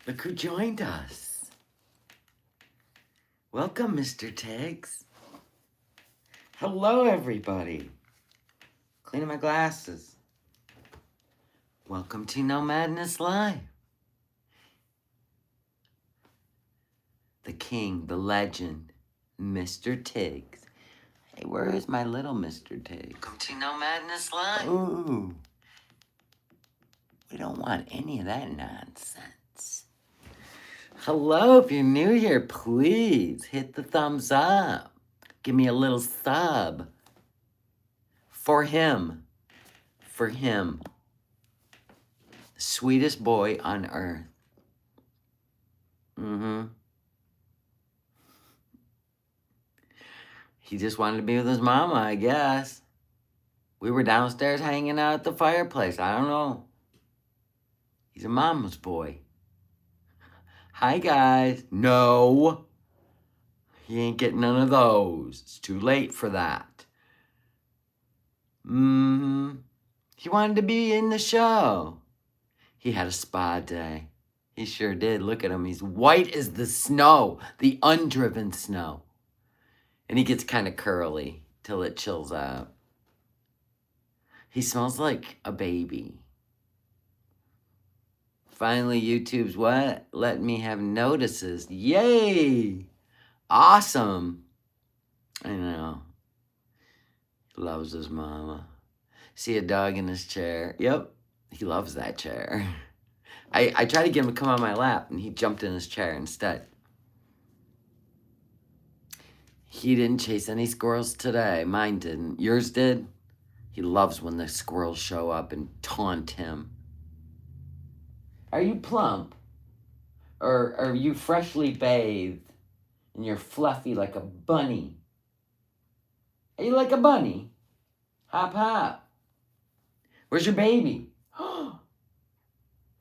Look who joined us. Welcome, Mr. Tiggs. Hello, everybody. Cleaning my glasses. Welcome to No Madness Live. The king, the legend, Mr. Tiggs. Hey, where is my little Mr. Tiggs? Welcome to No Madness Live. Ooh. We don't want any of that nonsense. Hello, if you're new here, please hit the thumbs up. Give me a little sub. For him. For him. The sweetest boy on earth. He just wanted to be with his mama, I guess. We were downstairs hanging out at the fireplace. I don't know. He's a mama's boy. Hi, guys. No. He ain't getting none of those. It's too late for that. He wanted to be in the show. He had a spa day. He sure did. Look at him. He's white as the snow, the undriven snow. And he gets kind of curly till it chills out. He smells like a baby. Finally, YouTube's what? Let me have notices. Yay! Awesome. I know. He loves his mama. See a dog in his chair. Yep. He loves that chair. I tried to get him to come on my lap, and he jumped in his chair instead. He didn't chase any squirrels today. Mine didn't. Yours did? He loves when the squirrels show up and taunt him. Are you plump? Or are you freshly bathed and you're fluffy like a bunny? Are you like a bunny? Hop, hop. Where's your baby?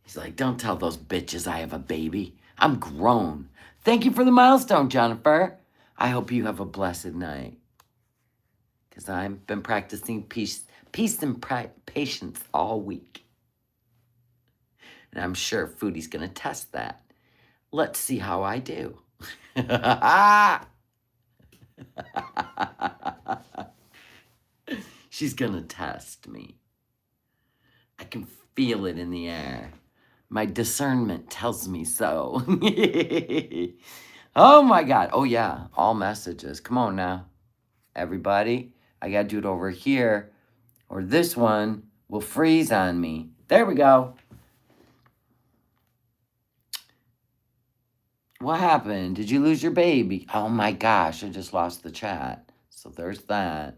He's like, don't tell those bitches I have a baby. I'm grown. Thank you for the milestone, Jennifer. I hope you have a blessed night. Because I've been practicing peace and patience all week. And I'm sure Foodie's going to test that. Let's see how I do. She's going to test me. I can feel it in the air. My discernment tells me so. Oh my God. Oh yeah, all messages. Come on now, everybody. I gotta do it over here, or this one will freeze on me. There we go. What happened? Did you lose your baby? Oh my gosh, I just lost the chat. So there's that.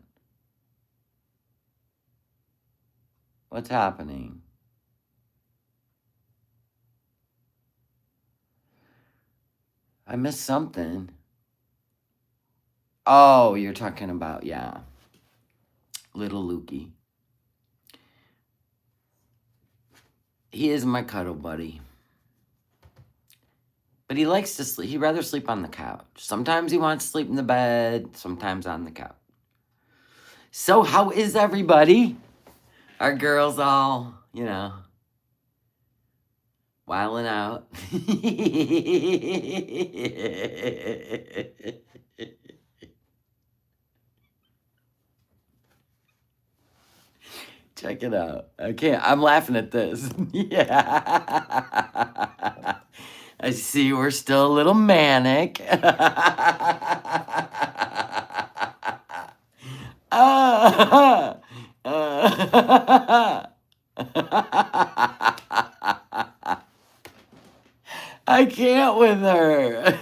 What's happening? I missed something. Oh, you're talking about, yeah. Little Lukey. He is my cuddle buddy. But he likes to sleep. He'd rather sleep on the couch. Sometimes he wants to sleep in the bed, sometimes on the couch. So how is everybody? Our girls all, you know, wilding out. Check it out. I'm laughing at this. Yeah. I see we're still a little manic. I can't with her.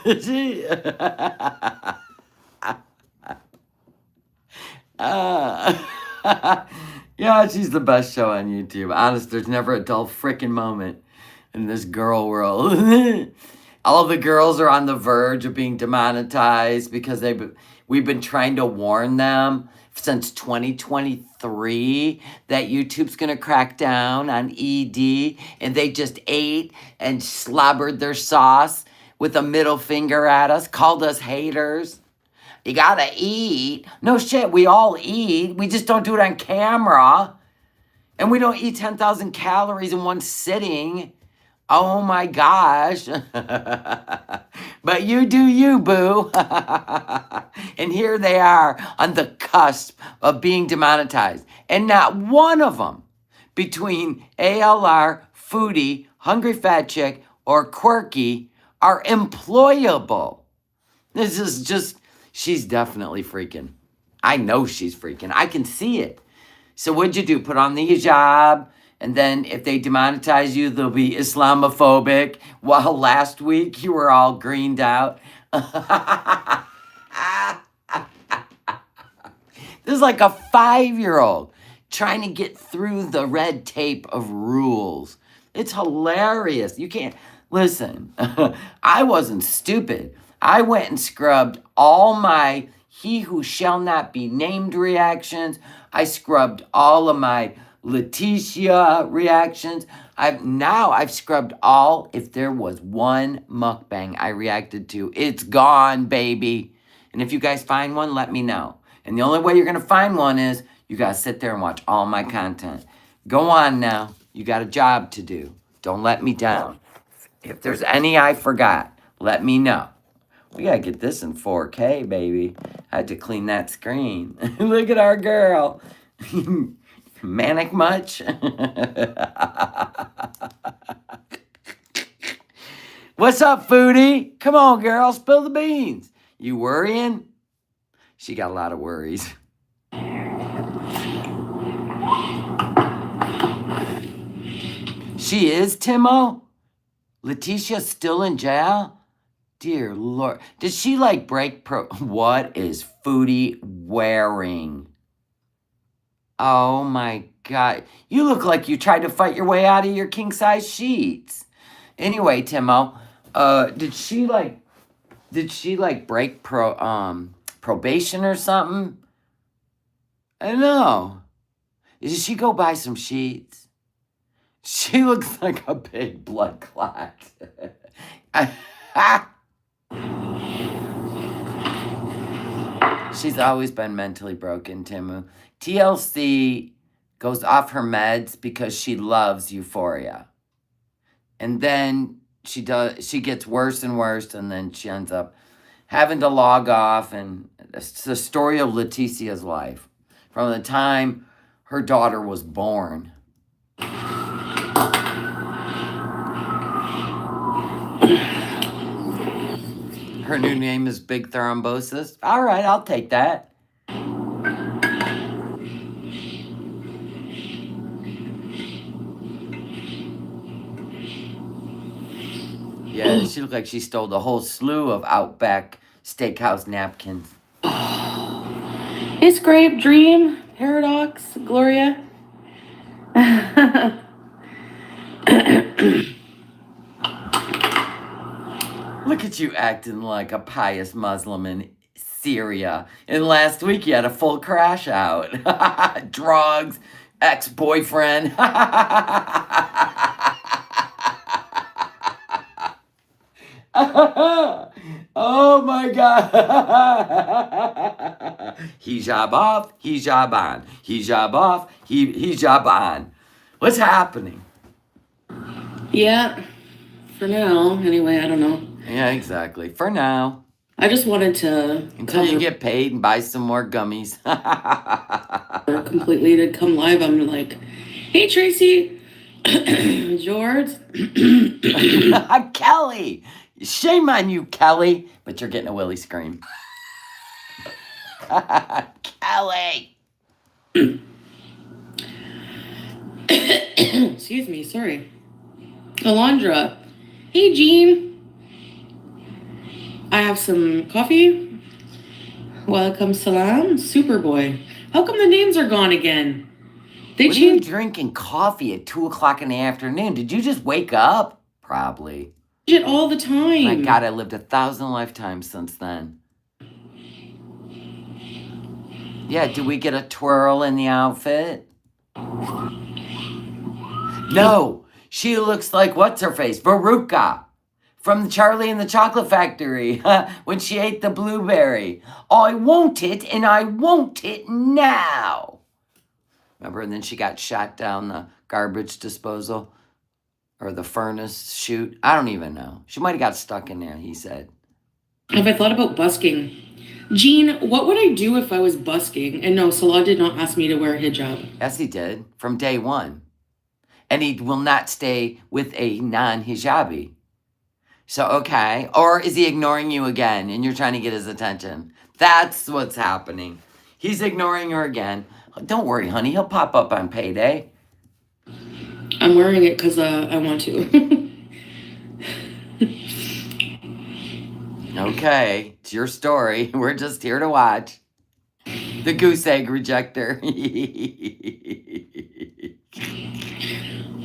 Yeah, she's the best show on YouTube. Honest, there's never a dull frickin' moment in this girl world. All the girls are on the verge of being demonetized because we've been trying to warn them since 2023 that YouTube's gonna crack down on ED, and they just ate and slobbered their sauce with a middle finger at us, called us haters. You gotta eat. No shit, we all eat. We just don't do it on camera. And we don't eat 10,000 calories in one sitting. Oh my gosh. But you do you, boo. And here they are on the cusp of being demonetized. And not one of them, between ALR, Foodie, Hungry Fat Chick, or Quirky, are employable. This is just, she's definitely freaking. I know she's freaking. I can see it. So what'd you do? Put on the hijab, and then if they demonetize you, they'll be Islamophobic. While last week you were all greened out. This is like a 5-year-old trying to get through the red tape of rules. It's hilarious. You can't, listen, I wasn't stupid. I went and scrubbed all my he who shall not be named reactions. I scrubbed all of my Leticia reactions. I've scrubbed all. If there was one mukbang I reacted to, it's gone, baby. And if you guys find one, let me know. And the only way you're going to find one is you got to sit there and watch all my content. Go on now. You got a job to do. Don't let me down. If there's any I forgot, let me know. We got to get this in 4K, baby. I had to clean that screen. Look at our girl. Manic much? What's up, Foodie? Come on, girl. Spill the beans. You worrying? She got a lot of worries. She is, Timo? Letitia's still in jail? Dear Lord. Did she like break What is Foodie wearing? Oh my God. You look like you tried to fight your way out of your king-size sheets. Anyway, Timo, did she break probation or something? I don't know. Did she go buy some sheets? She looks like a big blood clot. She's always been mentally broken, Timu. TLC goes off her meds because she loves Euphoria. And then she gets worse and worse, and then she ends up having to log off. And it's the story of Leticia's life from the time her daughter was born. Her new name is Big Thrombosis. All right, I'll take that. Yeah, she looked like she stole the whole slew of Outback Steakhouse napkins. It's Grape, Dream, Paradox, Gloria. Look at you acting like a pious Muslim in Syria. And last week you had a full crash out. Drugs, ex-boyfriend. Oh my God. Hijab off, hijab on. Hijab off, hijab on. What's happening? Yeah, for now. Anyway, I don't know. Yeah, exactly. For now. I just wanted to... Until you get paid and buy some more gummies. Completely to come live. I'm like, hey, Tracy. George. Kelly. Shame on you, Kelly. But you're getting a Willie scream. Kelly. Excuse me, sorry. Alondra. Hey, Jean. I have some coffee. Welcome, salam. Superboy. How come the names are gone again? What are you drinking coffee at 2 o'clock in the afternoon? Did you just wake up? Probably. It all the time. My God, I lived 1,000 lifetimes since then. Yeah, did we get a twirl in the outfit? No, she looks like what's-her-face, Veruca, from Charlie and the Chocolate Factory, when she ate the blueberry. I want it, and I want it now. Remember, and then she got shot down the garbage disposal. or the furnace chute. I don't even know. She might have got stuck in there, he said. Have I thought about busking? Jean, what would I do if I was busking? And no, Salah did not ask me to wear a hijab. Yes, he did, from day one. And he will not stay with a non-hijabi. So, okay. Or is he ignoring you again and you're trying to get his attention? That's what's happening. He's ignoring her again. Don't worry, honey. He'll pop up on payday. I'm wearing it because I want to. Okay, it's your story. We're just here to watch. The goose egg rejector.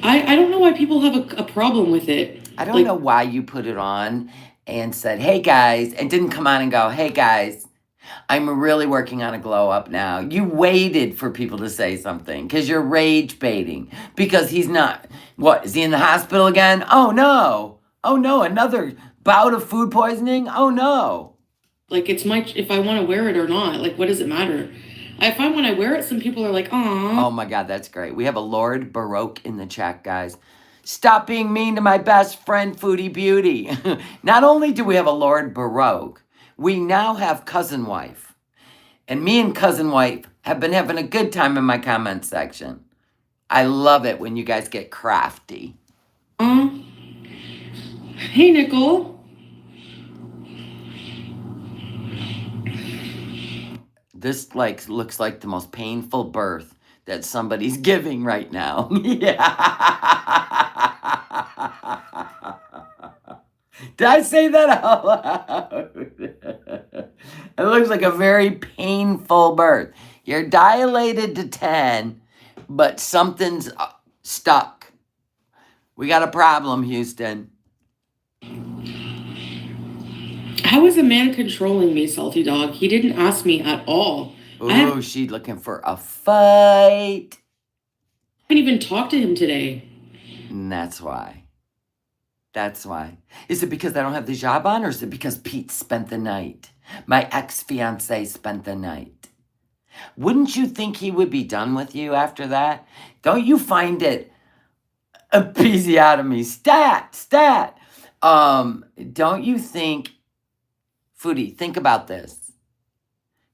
I don't know why people have a problem with it. I don't know why you put it on and said, hey guys, and didn't come on and go, hey guys, I'm really working on a glow up now. You waited for people to say something because you're rage baiting. Because he's not, what, is he in the hospital again? Oh no. Oh no, another bout of food poisoning? Oh no. Like, it's my, if I want to wear it or not. Like, what does it matter? I find when I wear it, some people are like, aw. Oh my God, that's great. We have a Lord Baroque in the chat, guys. Stop being mean to my best friend, Foodie Beauty. Not only do we have a Lord Baroque, we now have Cousin Wife. And me and Cousin Wife have been having a good time in my comment section. I love it when you guys get crafty. Hey, Nicole. This looks like the most painful birth that somebody's giving right now. Yeah. Did I say that out loud? It looks like a very painful birth. You're dilated to 10, but something's stuck. We got a problem, Houston. How is a man controlling me, Salty Dog? He didn't ask me at all. Ooh, she's looking for a fight. I haven't even talked to him today. And that's why. That's why. Is it because I don't have the hijab on, or is it because Peetz spent the night? My ex-fiance spent the night. Wouldn't you think he would be done with you after that? Don't you find it episiotomy? Stat. Don't you think, Foodie, think about this.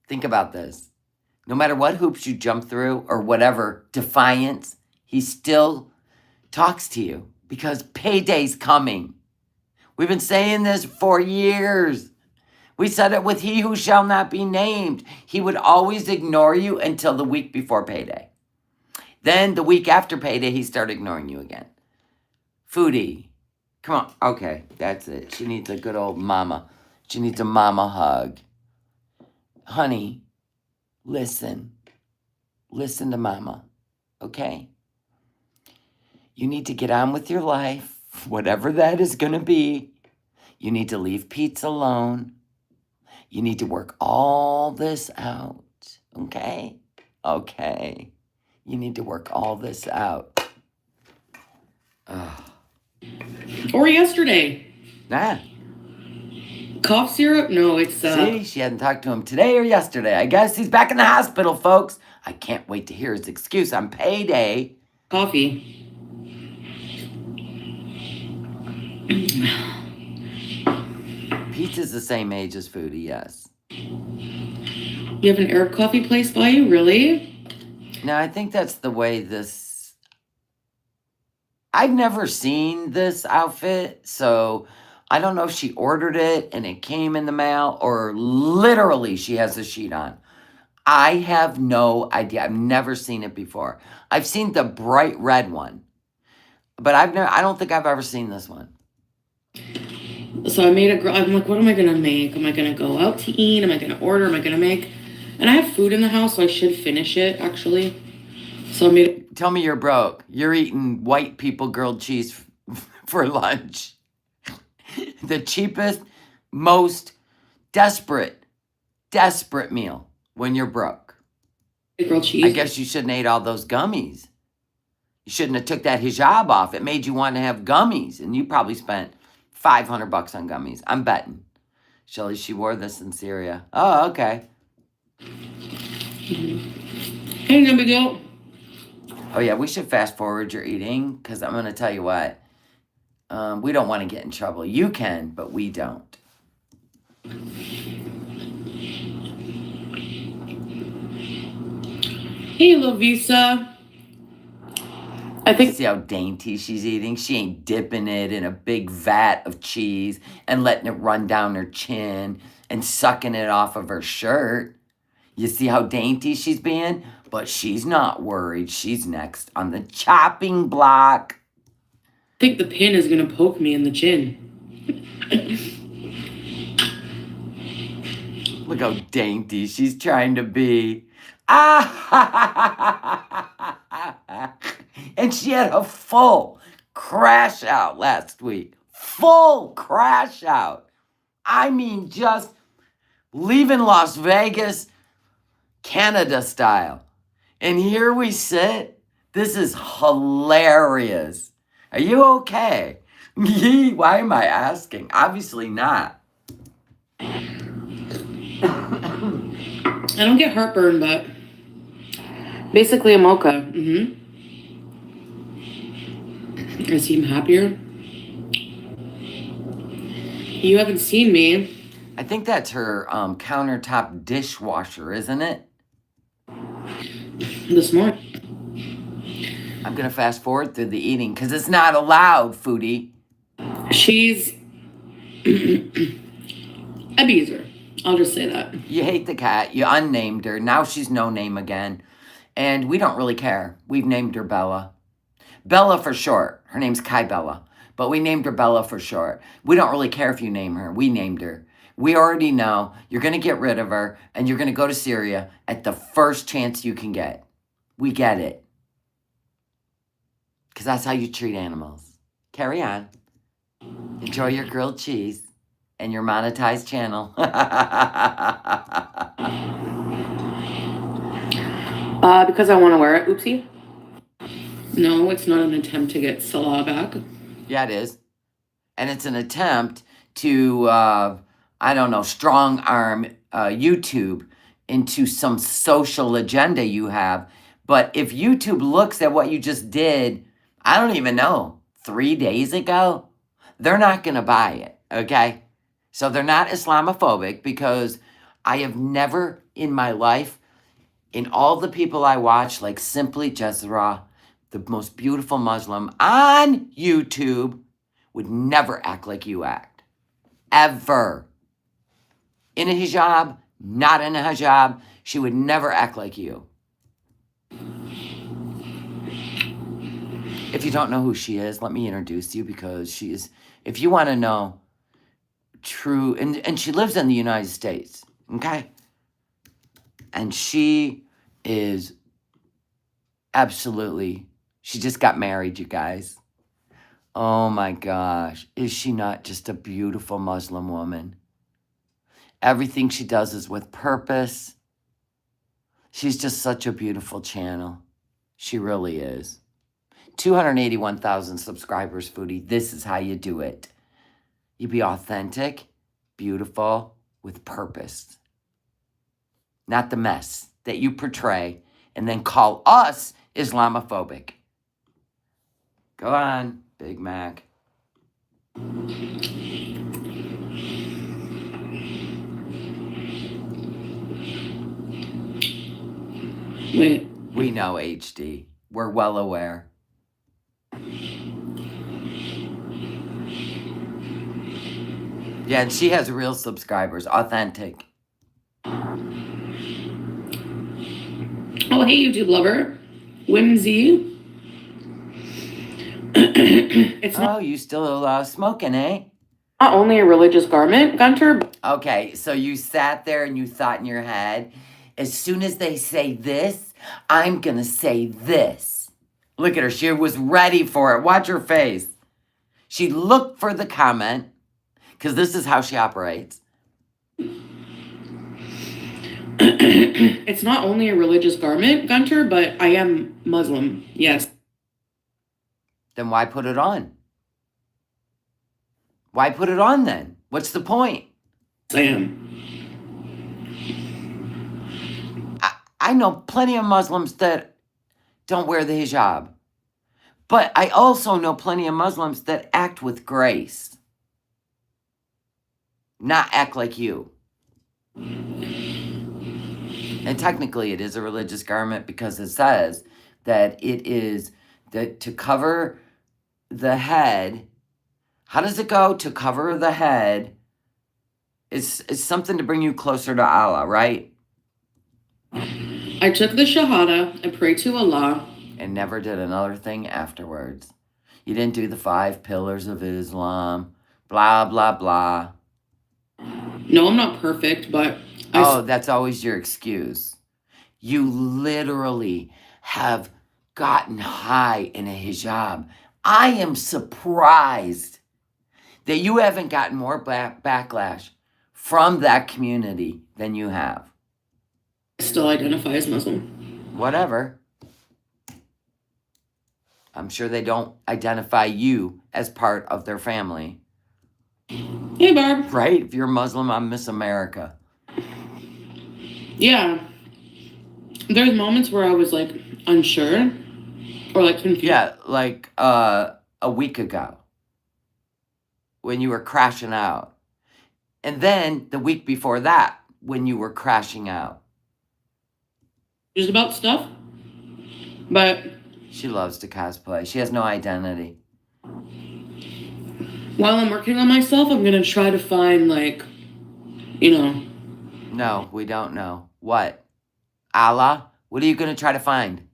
Think about this. No matter what hoops you jump through or whatever defiance, he still talks to you because payday's coming. We've been saying this for years. We said it with he who shall not be named. He would always ignore you until the week before payday. Then the week after payday, he started ignoring you again. Foodie, come on. Okay, that's it. She needs a good old mama. She needs a mama hug. Honey, listen. Listen to mama, okay? You need to get on with your life, whatever that is going to be. You need to leave Peetz alone. You need to work all this out, okay? Okay. You need to work all this out. Or yesterday. Nah. Cough syrup? No, it's... See, she hadn't talked to him today or yesterday. I guess he's back in the hospital, folks. I can't wait to hear his excuse on payday. Coffee. Peetz is the same age as Foodie, yes. You have an Arab coffee place by you? Really? No, I think that's the way this... I've never seen this outfit, so I don't know if she ordered it and it came in the mail or literally she has a sheet on. I have no idea. I've never seen it before. I've seen the bright red one, but I don't think I've ever seen this one. So I made I'm like, what am I going to make? Am I going to go out to eat? Am I going to order? Am I going to make? And I have food in the house, so I should finish it, actually. So I made... Tell me you're broke. You're eating white people grilled cheese for lunch. The cheapest, most desperate meal when you're broke. Grilled cheese. I guess you shouldn't have ate all those gummies. You shouldn't have took that hijab off. It made you want to have gummies, and you probably spent $500 on gummies. I'm betting. Shelly, she wore this in Syria. Oh, okay. Hey, no big deal. Oh, yeah, we should fast forward your eating, because I'm going to tell you what. We don't want to get in trouble. You can, but we don't. Hey, Lovisa. I think. See how dainty she's eating? She ain't dipping it in a big vat of cheese and letting it run down her chin and sucking it off of her shirt. You see how dainty she's being? But she's not worried. She's next on the chopping block. I think the pin is gonna poke me in the chin. Look how dainty she's trying to be. Ah! And she had a full crash out last week. Full crash out. I mean, just leaving Las Vegas, Canada style. And here we sit. This is hilarious. Are you okay? Why am I asking? Obviously not. I don't get heartburn, but basically a mocha. I seem happier. You haven't seen me. I think that's her countertop dishwasher, isn't it? This morning. I'm going to fast forward through the eating because it's not allowed, Foodie. She's abuser. I'll just say that. You hate the cat. You unnamed her. Now she's no name again. And we don't really care. We've named her Bella. Bella for short. Her name's Kai Bella. But we named her Bella for short. We don't really care if you name her. We named her. We already know you're going to get rid of her and you're going to go to Syria at the first chance you can get. We get it. Because that's how you treat animals. Carry on. Enjoy your grilled cheese and your monetized channel. Because I want to wear it. Oopsie. No, it's not an attempt to get Salah back. Yeah, it is. And it's an attempt to, I don't know, strong arm YouTube into some social agenda you have. But if YouTube looks at what you just did, I don't even know, 3 days ago, they're not going to buy it, okay? So they're not Islamophobic because I have never in my life, in all the people I watch, like Simply Jezra, the most beautiful Muslim on YouTube, would never act like you act. Ever. In a hijab, not in a hijab, she would never act like you. If you don't know who she is, let me introduce you because she is, if you want to know true, and she lives in the United States, okay? And she is absolutely, she just got married, you guys. Oh my gosh, is she not just a beautiful Muslim woman? Everything she does is with purpose. She's just such a beautiful channel. She really is. 281,000 subscribers, Foodie. This is how you do it. You be authentic, beautiful, with purpose. Not the mess that you portray and then call us Islamophobic. Go on, Big Mac. Wait. We know, HD. We're well aware. Yeah, and she has real subscribers. Authentic. Oh, hey, YouTube lover. Whimsy. It's Oh, you still smoking, eh? not only a religious garment, Gunter. Okay, so you sat there and you thought in your head, as soon as they say this, I'm going to say this. Look at her. She was ready for it. Watch her face. She looked for the comment, because this is how she operates. It's not only a religious garment, Gunter, but I am Muslim. Yes. Then why put it on? Why put it on then? What's the point? I am. I know plenty of Muslims that don't wear the hijab. But I also know plenty of Muslims that act with grace, not act like you. And technically, it is a religious garment because it says that it is that to cover the head. How does it go? To cover the head is something to bring you closer to Allah, right? I took the Shahada. I prayed to Allah. And never did another thing afterwards. You didn't do the 5 pillars of Islam, blah, blah, blah. No, I'm not perfect, but that's always your excuse. You literally have gotten high in a hijab. I am surprised that you haven't gotten more backlash from that community than you have. I still identify as Muslim. Whatever. I'm sure they don't identify you as part of their family. Hey, Barb. Right? If you're Muslim, I'm Miss America. Yeah. There's moments where I was like unsure or like confused. Yeah, like a week ago when you were crashing out. And then the week before that when you were crashing out. Just about stuff. But she loves to cosplay. She has no identity. While I'm working on myself, I'm going to try to find, like, you know. No, we don't know. What? Allah? What are you going to try to find?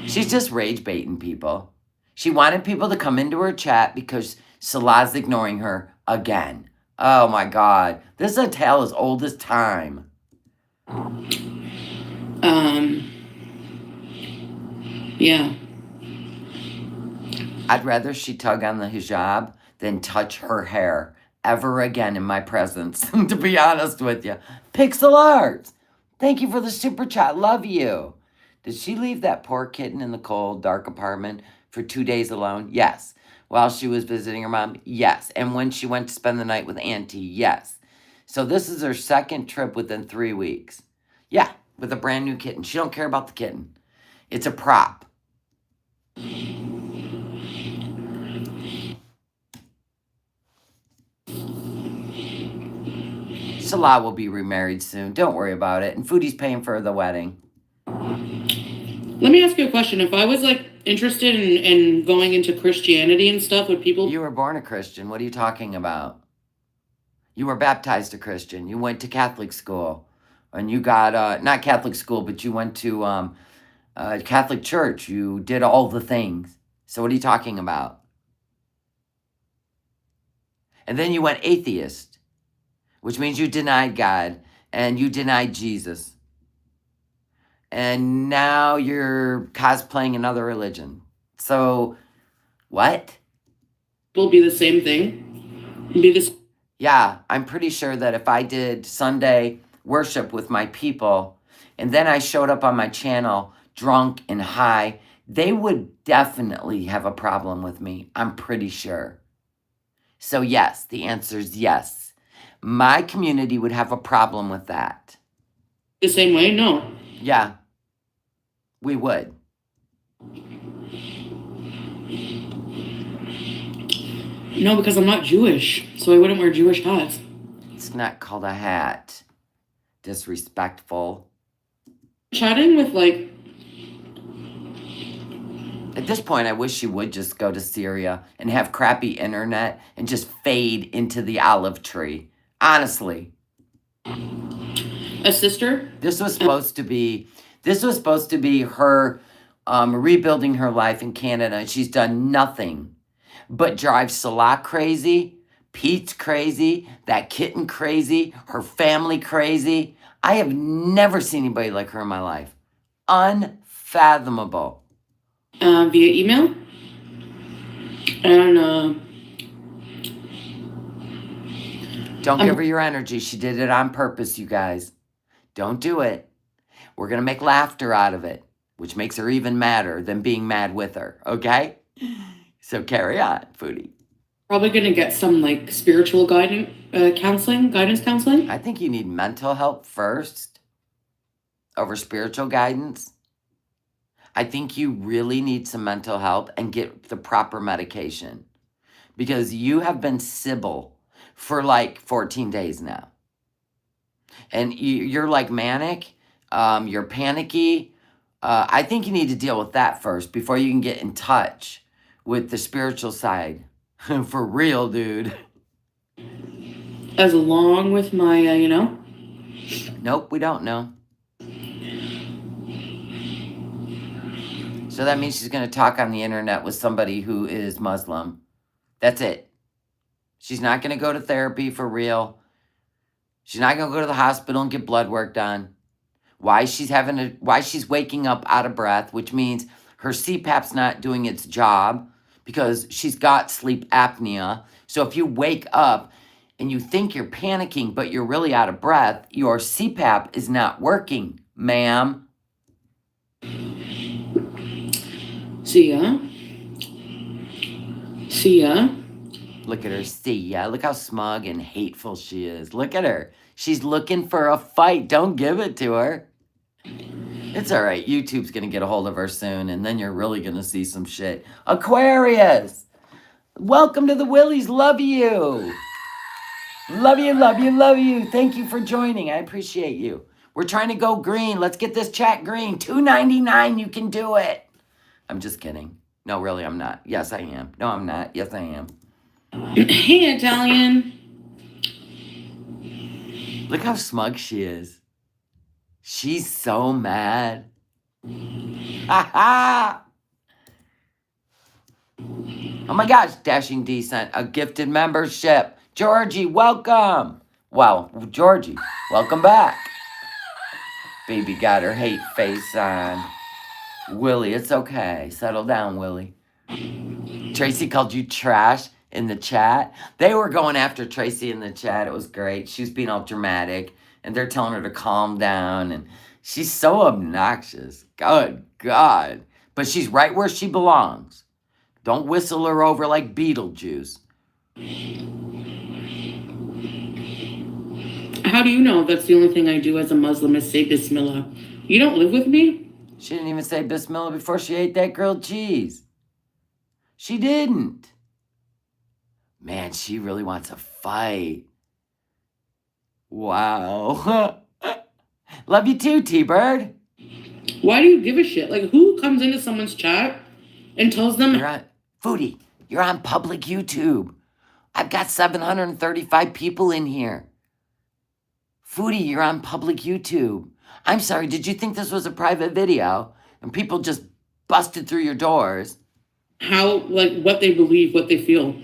She's just rage baiting people. She wanted people to come into her chat because Salah's ignoring her again. Oh my God. This is a tale as old as time. Yeah. I'd rather she tug on the hijab than touch her hair ever again in my presence, to be honest with you. Pixel Arts, thank you for the super chat. Love you. Did she leave that poor kitten in the cold, dark apartment for 2 days alone? Yes. While she was visiting her mom? Yes. And when she went to spend the night with Auntie? Yes. So this is her second trip within 3 weeks. Yeah, with a brand new kitten. She don't care about the kitten. It's a prop. Salah will be remarried soon. Don't worry about it. And Foodie's paying for the wedding. Let me ask you a question. If I was, like, interested in going into Christianity and stuff, would people... You were born a Christian. What are you talking about? You were baptized a Christian. You went to Catholic school. And you got, not Catholic school, but you went to Catholic church. You did all the things. So what are you talking about? And then you went atheist, which means you denied God and you denied Jesus. And now you're cosplaying another religion. So, what? Will be the same thing? Be this? Yeah, I'm pretty sure that if I did Sunday worship with my people, and then I showed up on my channel drunk and high, they would definitely have a problem with me. I'm pretty sure. So yes, the answer is yes. My community would have a problem with that. The same way? No. Yeah, we would. No, because I'm not Jewish, so I wouldn't wear Jewish hats. It's not called a hat. Disrespectful. Chatting with, like... At this point, I wish she would just go to Syria and have crappy internet and just fade into the olive tree. Honestly. A sister? This was supposed to be her rebuilding her life in Canada. She's done nothing but drive Salah crazy, Peetz crazy, that kitten crazy, her family crazy. I have never seen anybody like her in my life. Unfathomable. Via email. And, Don't give her your energy. She did it on purpose, you guys. Don't do it. We're going to make laughter out of it, which makes her even madder than being mad with her, okay? So carry on, Foodie. Probably going to get some, like, spiritual guidance counseling. I think you need mental help first over spiritual guidance. I think you really need some mental help and get the proper medication. Because you have been Sybil for like 14 days now. And you're like manic, you're panicky. I think you need to deal with that first before you can get in touch with the spiritual side. For real, dude. As along with my, Nope, we don't know. So that means she's going to talk on the internet with somebody who is Muslim. That's it. She's not going to go to therapy for real. She's not going to go to the hospital and get blood work done. Why she's waking up out of breath, which means her CPAP's not doing its job because she's got sleep apnea. So if you wake up and you think you're panicking, but you're really out of breath, your CPAP is not working, ma'am. See ya. Look at her, see ya. Look how smug and hateful she is. Look at her. She's looking for a fight. Don't give it to her. It's all right. YouTube's going to get a hold of her soon, and then you're really going to see some shit. Aquarius! Welcome to the Willies. Love you. Love you, love you, love you. Thank you for joining. I appreciate you. We're trying to go green. Let's get this chat green. $2.99. You can do it. I'm just kidding. No, really, I'm not. Yes, I am. No, I'm not. Yes, I am. Hey, Italian. Look how smug she is. She's so mad. Ha ha! Oh my gosh, Dashing D sent a gifted membership. Georgie, welcome. Well, Georgie, welcome back. Baby got her hate face on. Willie, it's okay. Settle down, Willie. Tracy called you trash in the chat. They were going after Tracy in the chat. It was great. She was being all dramatic, and they're telling her to calm down, and she's so obnoxious. Good God. But she's right where she belongs. Don't whistle her over like Beetlejuice. How do you know that's the only thing I do as a Muslim is say Bismillah? You don't live with me? She didn't even say Bismillah before she ate that grilled cheese. She didn't. Man, she really wants a fight. Wow. Love you too, T-Bird. Why do you give a shit? Like, who comes into someone's chat and tells them... Foodie, you're on public YouTube. I've got 735 people in here. Foodie, you're on public YouTube. I'm sorry, did you think this was a private video? And people just busted through your doors? How, like, what they believe, what they feel.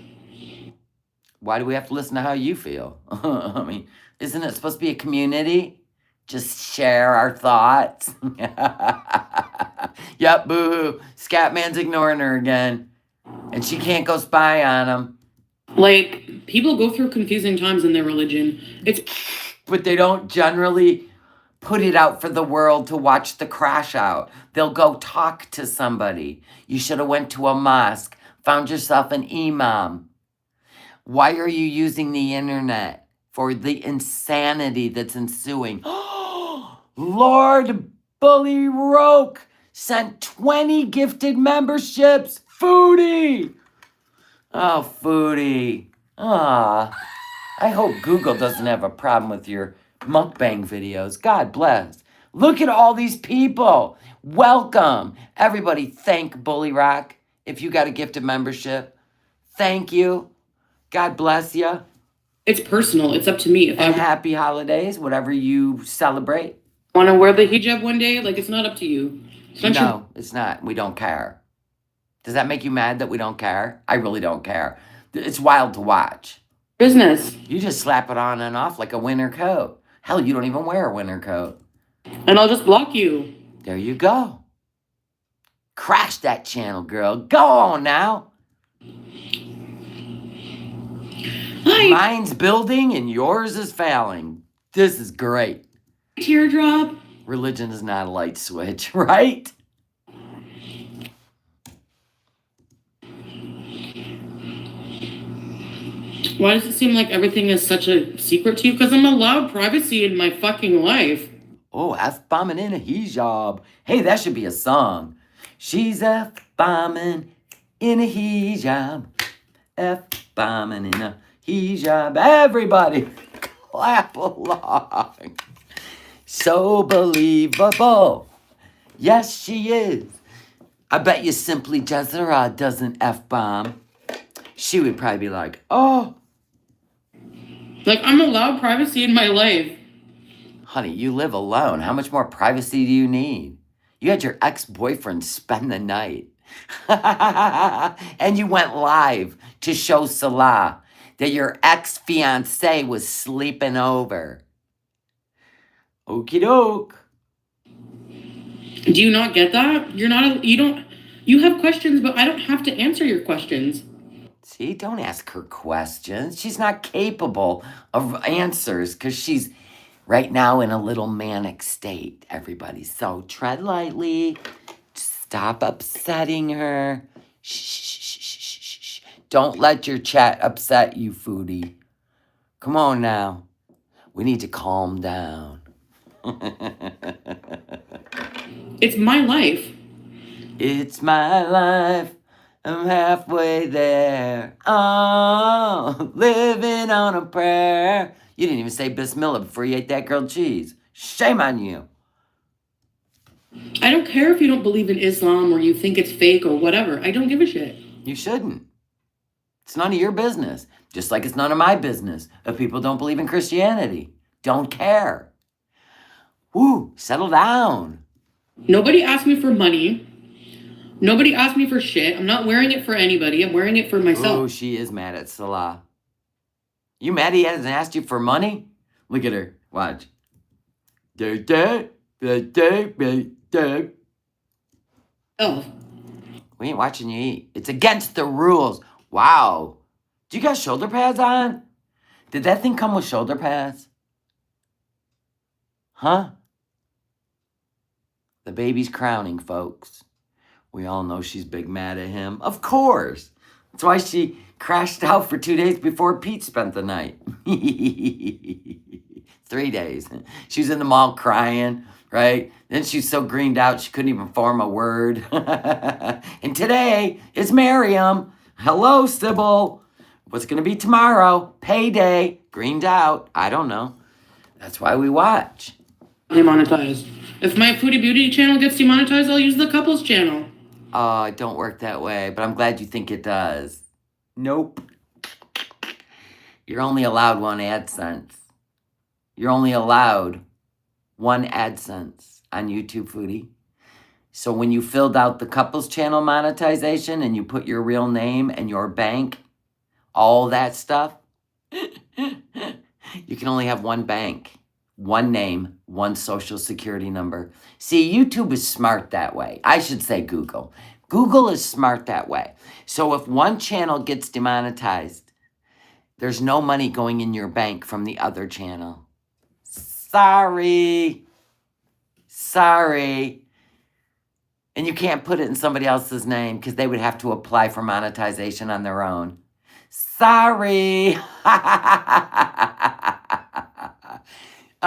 Why do we have to listen to how you feel? I mean, isn't it supposed to be a community? Just share our thoughts. Yep, boo-hoo. Scatman's ignoring her again. And she can't go spy on him. Like, people go through confusing times in their religion. But they don't generally put it out for the world to watch the crash out. They'll go talk to somebody. You should have went to a mosque, found yourself an imam. Why are you using the internet for the insanity that's ensuing? Lord Bully Roke sent 20 gifted memberships. Foodie! Oh, Foodie. Ah, I hope Google doesn't have a problem with your mukbang videos. God bless. Look at all these people. Welcome. Everybody thank Bully Rock if you got a gifted membership. Thank you. God bless you. It's personal. It's up to me. If And happy holidays, whatever you celebrate. Want to wear the hijab one day? Like, it's not up to you. No, it's not. We don't care. Does that make you mad that we don't care? I really don't care. It's wild to watch. Business. You just slap it on and off like a winter coat. Hell, you don't even wear a winter coat. And I'll just block you. There you go. Crash that channel, girl. Go on now. Hi. Mine's building and yours is failing. This is great. Teardrop. Religion is not a light switch, right? Why does it seem like everything is such a secret to you? Because I'm allowed privacy in my fucking life. Oh, F-bombing in a hijab. Hey, that should be a song. She's F-bombing in a hijab. F-bombing in a hijab. Everybody clap along. So believable. Yes, she is. I bet you Simply Jezera doesn't F-bomb. She would probably be like, oh. Like, I'm allowed privacy in my life. Honey, you live alone. How much more privacy do you need? You had your ex-boyfriend spend the night. And you went live to show Salah that your ex-fiance was sleeping over. Okie doke. Do you not get that? You have questions, but I don't have to answer your questions. See, don't ask her questions. She's not capable of answers because she's right now in a little manic state, everybody. So tread lightly. Stop upsetting her. Shh, shh, shh, shh, shh, shh. Don't let your chat upset you, Foodie. Come on now. We need to calm down. It's my life. It's my life. I'm halfway there. Oh, living on a prayer. You didn't even say Bismillah before you ate that grilled cheese. Shame on you. I don't care if you don't believe in Islam or you think it's fake or whatever. I don't give a shit. You shouldn't. It's none of your business. Just like it's none of my business if people don't believe in Christianity. Don't care. Woo, settle down. Nobody asked me for money. Nobody asked me for shit. I'm not wearing it for anybody. I'm wearing it for myself. Oh, she is mad at Salah. You mad he hasn't asked you for money? Look at her. Watch. Oh. We ain't watching you eat. It's against the rules. Wow. Do you got shoulder pads on? Did that thing come with shoulder pads? Huh? The baby's crowning, folks. We all know she's big mad at him. Of course. That's why she crashed out for 2 days before Peetz spent the night. 3 days. She was in the mall crying, right? Then she's so greened out she couldn't even form a word. And today is Miriam. Hello, Sybil. What's going to be tomorrow? Payday. Greened out. I don't know. That's why we watch. Demonetized. If my Foodie Beauty channel gets demonetized, I'll use the couples channel. Oh, it don't work that way, but I'm glad you think it does. Nope. You're only allowed one AdSense. You're only allowed one AdSense on YouTube, Foodie. So when you filled out the couples channel monetization and you put your real name and your bank, all that stuff, you can only have one bank, one name, one social security number. See, YouTube is smart that way. I should say Google. Google is smart that way. So if one channel gets demonetized, there's no money going in your bank from the other channel. Sorry. Sorry. And you can't put it in somebody else's name because they would have to apply for monetization on their own. Sorry.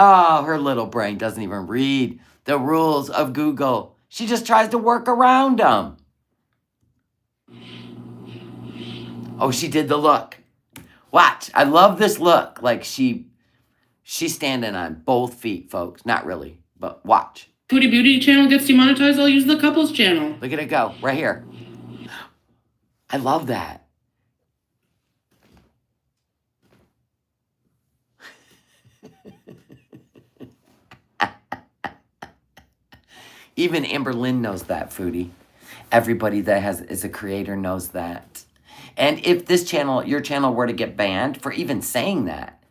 Oh, her little brain doesn't even read the rules of Google. She just tries to work around them. Oh, she did the look. Watch. I love this look. Like she's standing on both feet, folks. Not really, but watch. Foodie Beauty channel gets demonetized, I'll use the couples channel. Look at it go. Right here. I love that. Even Amber Lynn knows that, Foodie. Everybody that is a creator knows that. And if this channel, your channel were to get banned for even saying that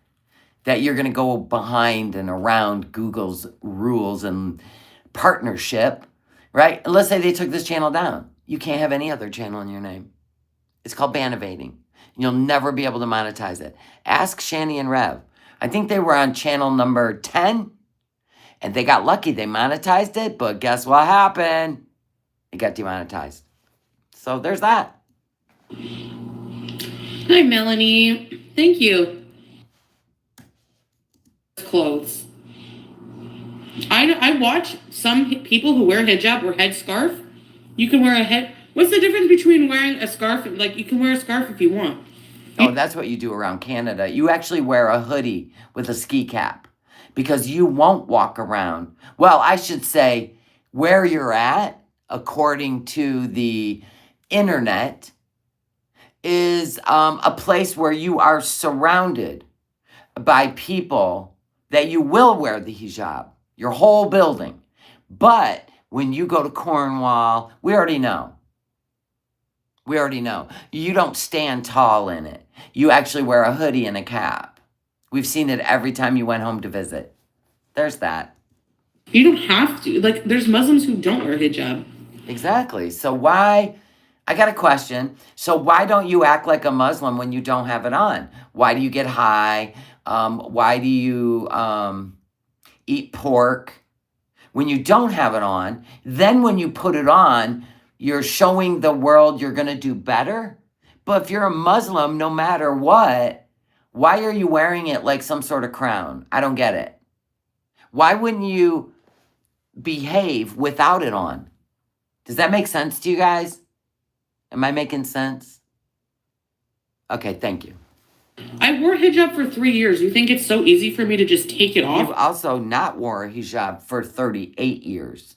you're going to go behind and around Google's rules and partnership, right? And let's say they took this channel down. You can't have any other channel in your name. It's called ban evading. You'll never be able to monetize it. Ask Shani and Rev. I think they were on channel number 10. And they got lucky. They monetized it. But guess what happened? It got demonetized. So there's that. Hi, Melanie. Thank you. Clothes. I watch some people who wear hijab or headscarf. You can wear a head. What's the difference between wearing a scarf? Like, you can wear a scarf if you want. Oh, that's what you do around Canada. You actually wear a hoodie with a ski cap because you won't walk around. Well, I should say where you're at, according to the internet, is a place where you are surrounded by people that you will wear the hijab, your whole building. But when you go to Cornwall, we already know. We already know. You don't stand tall in it. You actually wear a hoodie and a cap. We've seen it every time you went home to visit. There's that. You don't have to. Like, there's Muslims who don't wear hijab. Exactly. So why... I got a question. So why don't you act like a Muslim when you don't have it on? Why do you get high? Why do you eat pork when you don't have it on? Then when you put it on, you're showing the world you're going to do better. But if you're a Muslim, no matter what, why are you wearing it like some sort of crown? I don't get it. Why wouldn't you behave without it on? Does that make sense to you guys? Am I making sense? Okay, thank you. I wore hijab for 3 years. You think it's so easy for me to just take it off? You've also not worn a hijab for 38 years.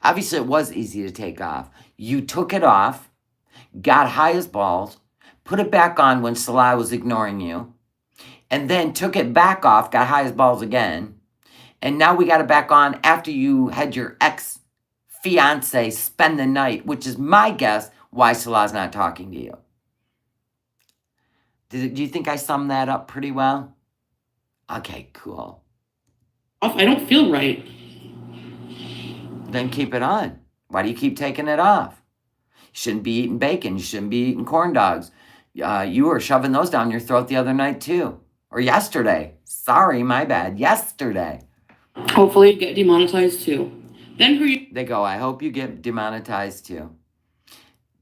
Obviously, it was easy to take off. You took it off, got high as balls, put it back on when Salah was ignoring you, and then took it back off, got high as balls again, and now we got it back on after you had your ex-fiance spend the night, which is my guess why Salah's not talking to you. Do you think I summed that up pretty well? Okay, cool. I don't feel right. Then keep it on. Why do you keep taking it off? You shouldn't be eating bacon. You shouldn't be eating corn dogs. You were shoving those down your throat the other night too. Or yesterday. Sorry, my bad. Yesterday. Hopefully you get demonetized too. Then who you... They go, I hope you get demonetized too.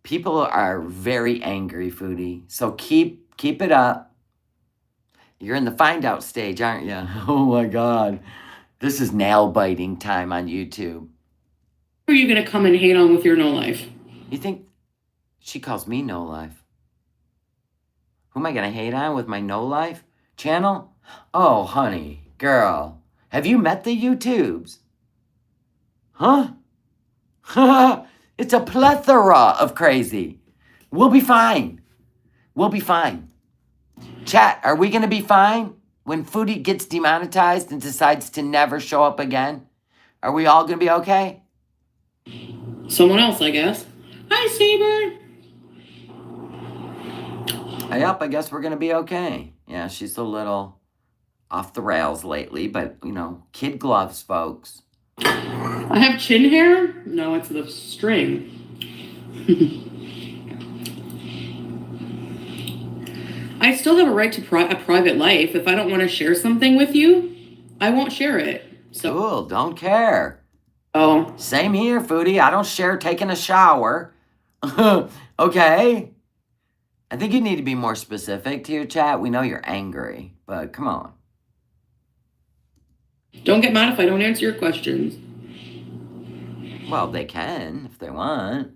People are very angry, Foodie. So keep it up. You're in the find out stage, aren't you? Oh my God. This is nail biting time on YouTube. Who are you going to come and hate on with your no life? You think she calls me no life? Who am I going to hate on with my no life channel? Oh, honey, girl. Have you met the YouTubes? Huh? It's a plethora of crazy. We'll be fine. We'll be fine. Chat, are we going to be fine when Foodie gets demonetized and decides to never show up again? Are we all going to be okay? Someone else, I guess. Hi, Saber. Yep, I guess we're going to be okay. Yeah, she's a little off the rails lately, but, you know, kid gloves, folks. I have chin hair? No, it's the string. I still have a right to a private life. If I don't want to share something with you, I won't share it. So Cool, don't care. Oh. Same here, Foodie. I don't share taking a shower. Okay? I think you need to be more specific to your chat. We know you're angry, but come on. Don't get mad if I don't answer your questions. Well, they can if they want.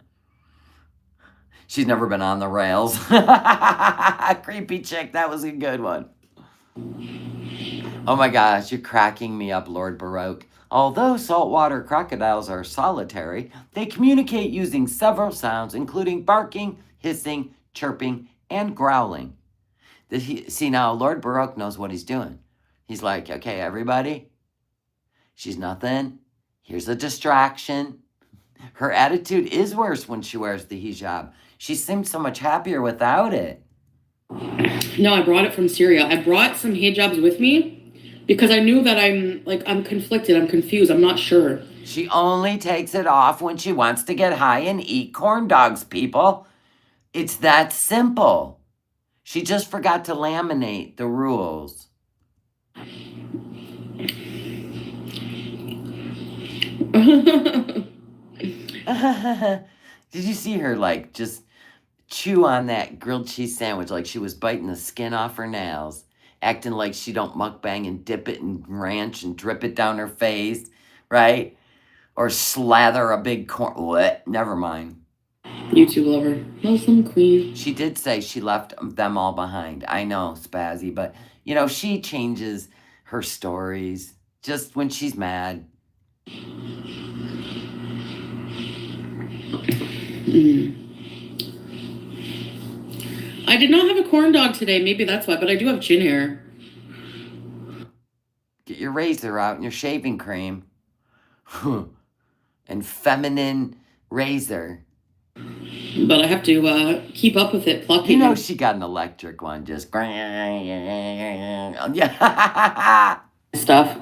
She's never been on the rails. Creepy chick, that was a good one. Oh my gosh, you're cracking me up, Lord Baroque. Although saltwater crocodiles are solitary, they communicate using several sounds, including barking, hissing, chirping, and growling. See, now, Lord Baroque knows what he's doing. He's like, okay, everybody, she's nothing. Here's a distraction. Her attitude is worse when she wears the hijab. She seems so much happier without it. No, I brought it from Syria. I brought some hijabs with me because I knew that I'm conflicted. I'm confused. I'm not sure. She only takes it off when she wants to get high and eat corn dogs, people. It's that simple. She just forgot to laminate the rules. Did you see her, like, just chew on that grilled cheese sandwich like she was biting the skin off her nails, acting like she don't mukbang and dip it in ranch and drip it down her face, right? or slather a big corn. What? Never mind. YouTube lover. Muslim queen. She did say she left them all behind. I know, Spazzy, but you know, she changes her stories just when she's mad. I did not have a corn dog today. Maybe that's why, but I do have chin hair. Get your razor out and your shaving cream. And feminine razor. But I have to keep up with it, plucking. You know she got an electric one, just yeah. Stuff.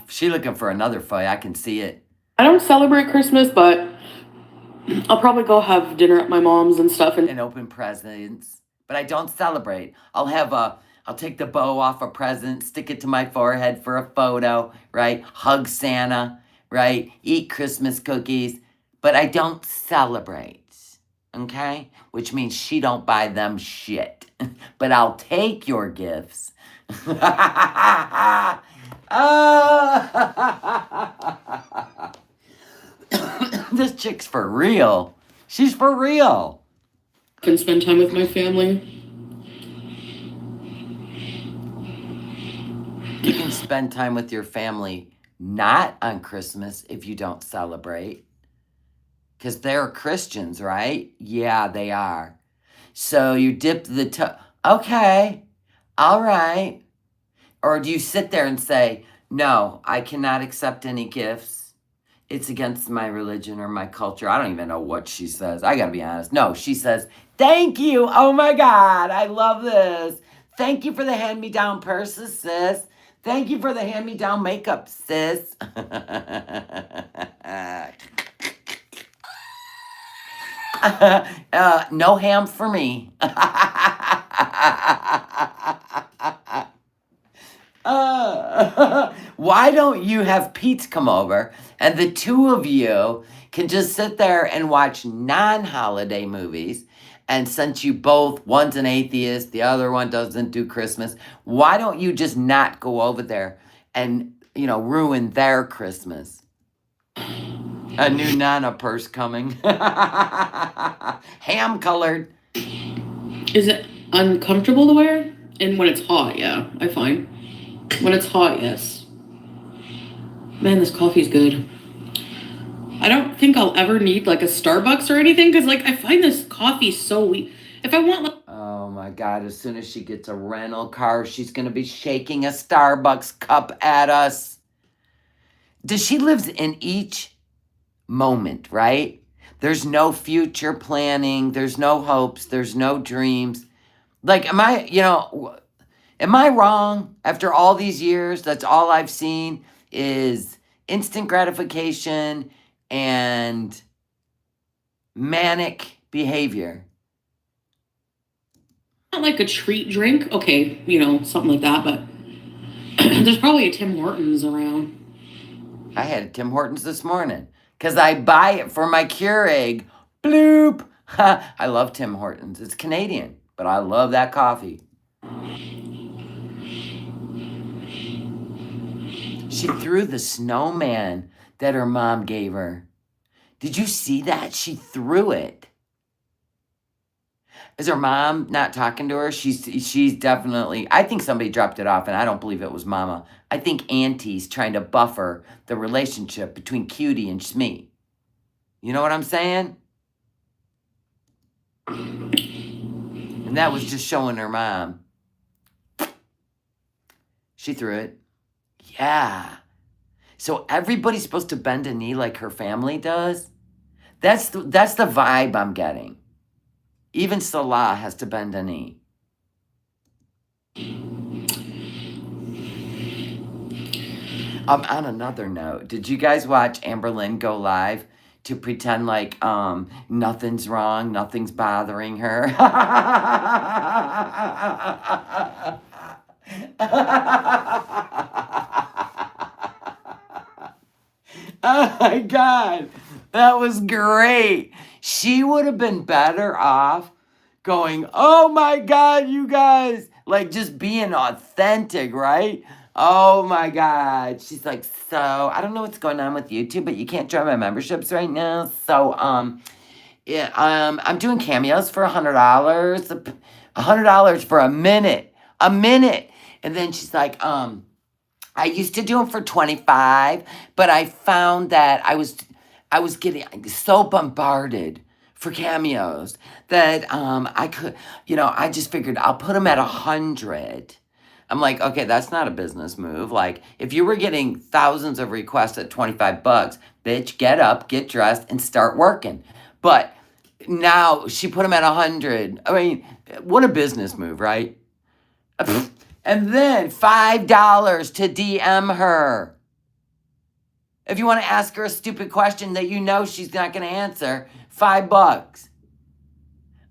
She looking for another fight. I can see it. I don't celebrate Christmas, but I'll probably go have dinner at my mom's and stuff and open presents. But I don't celebrate. I'll take the bow off a present, stick it to my forehead for a photo, right? Hug Santa, right? Eat Christmas cookies. But I don't celebrate, okay? Which means she don't buy them shit. But I'll take your gifts. This chick's for real. She's for real. Can spend time with my family. You can spend time with your family not on Christmas if you don't celebrate. Because they're Christians, right? Yeah, they are. So you dip the toe. Okay, all right. Or do you sit there and say, no, I cannot accept any gifts. It's against my religion or my culture. I don't even know what she says. I gotta be honest. No, she says, thank you. Oh my God, I love this. Thank you for the hand-me-down purses, sis. Thank you for the hand-me-down makeup, sis. No ham for me. Why don't you have Peetz come over and the two of you can just sit there and watch non-holiday movies? And since you both, one's an atheist, the other one doesn't do Christmas, why don't you just not go over there and, you know, ruin their Christmas? A new Nana purse coming. Ham colored. Is it uncomfortable to wear? And when it's hot, yeah, I find. When it's hot, yes. Man, this coffee's good. I don't think I'll ever need like a Starbucks or anything because like I find this coffee so weak. If I want like... Oh my God, as soon as she gets a rental car, she's going to be shaking a Starbucks cup at us. She lives in each moment, right? There's no future planning. There's no hopes. There's no dreams. Like, am I wrong? After all these years, that's all I've seen is instant gratification and manic behavior. Not like a treat drink. Okay, you know, something like that, but there's probably a Tim Hortons around. I had a Tim Hortons this morning because I buy it for my Keurig. Bloop. I love Tim Hortons. It's Canadian, but I love that coffee. She threw the snowman that her mom gave her. Did you see that? She threw it. Is her mom not talking to her? She's definitely... I think somebody dropped it off, and I don't believe it was Mama. I think Auntie's trying to buffer the relationship between Cutie and Shmee. You know what I'm saying? And that was just showing her mom. She threw it. Yeah. So everybody's supposed to bend a knee like her family does? That's the vibe I'm getting. Even Salah has to bend a knee. On another note, did you guys watch Amber Lynn go live to pretend like nothing's wrong, nothing's bothering her? Oh my God, that was great. She would have been better off going, oh my God, you guys, Like just being authentic, right? Oh my God. She's like, so I don't know what's going on with YouTube, but you can't join my memberships right now. So, yeah, I'm doing cameos for $100. $100 for a minute. A minute. And then she's like, I used to do them for 25, but I found that I was getting so bombarded for cameos that I could, I just figured I'll put them at 100. I'm like, okay, that's not a business move. Like, if you were getting thousands of requests at 25 bucks, bitch, get up, get dressed, and start working. But now she put them at 100. I mean, what a business move, right? And then $5 to DM her. If you want to ask her a stupid question that you know she's not going to answer, $5.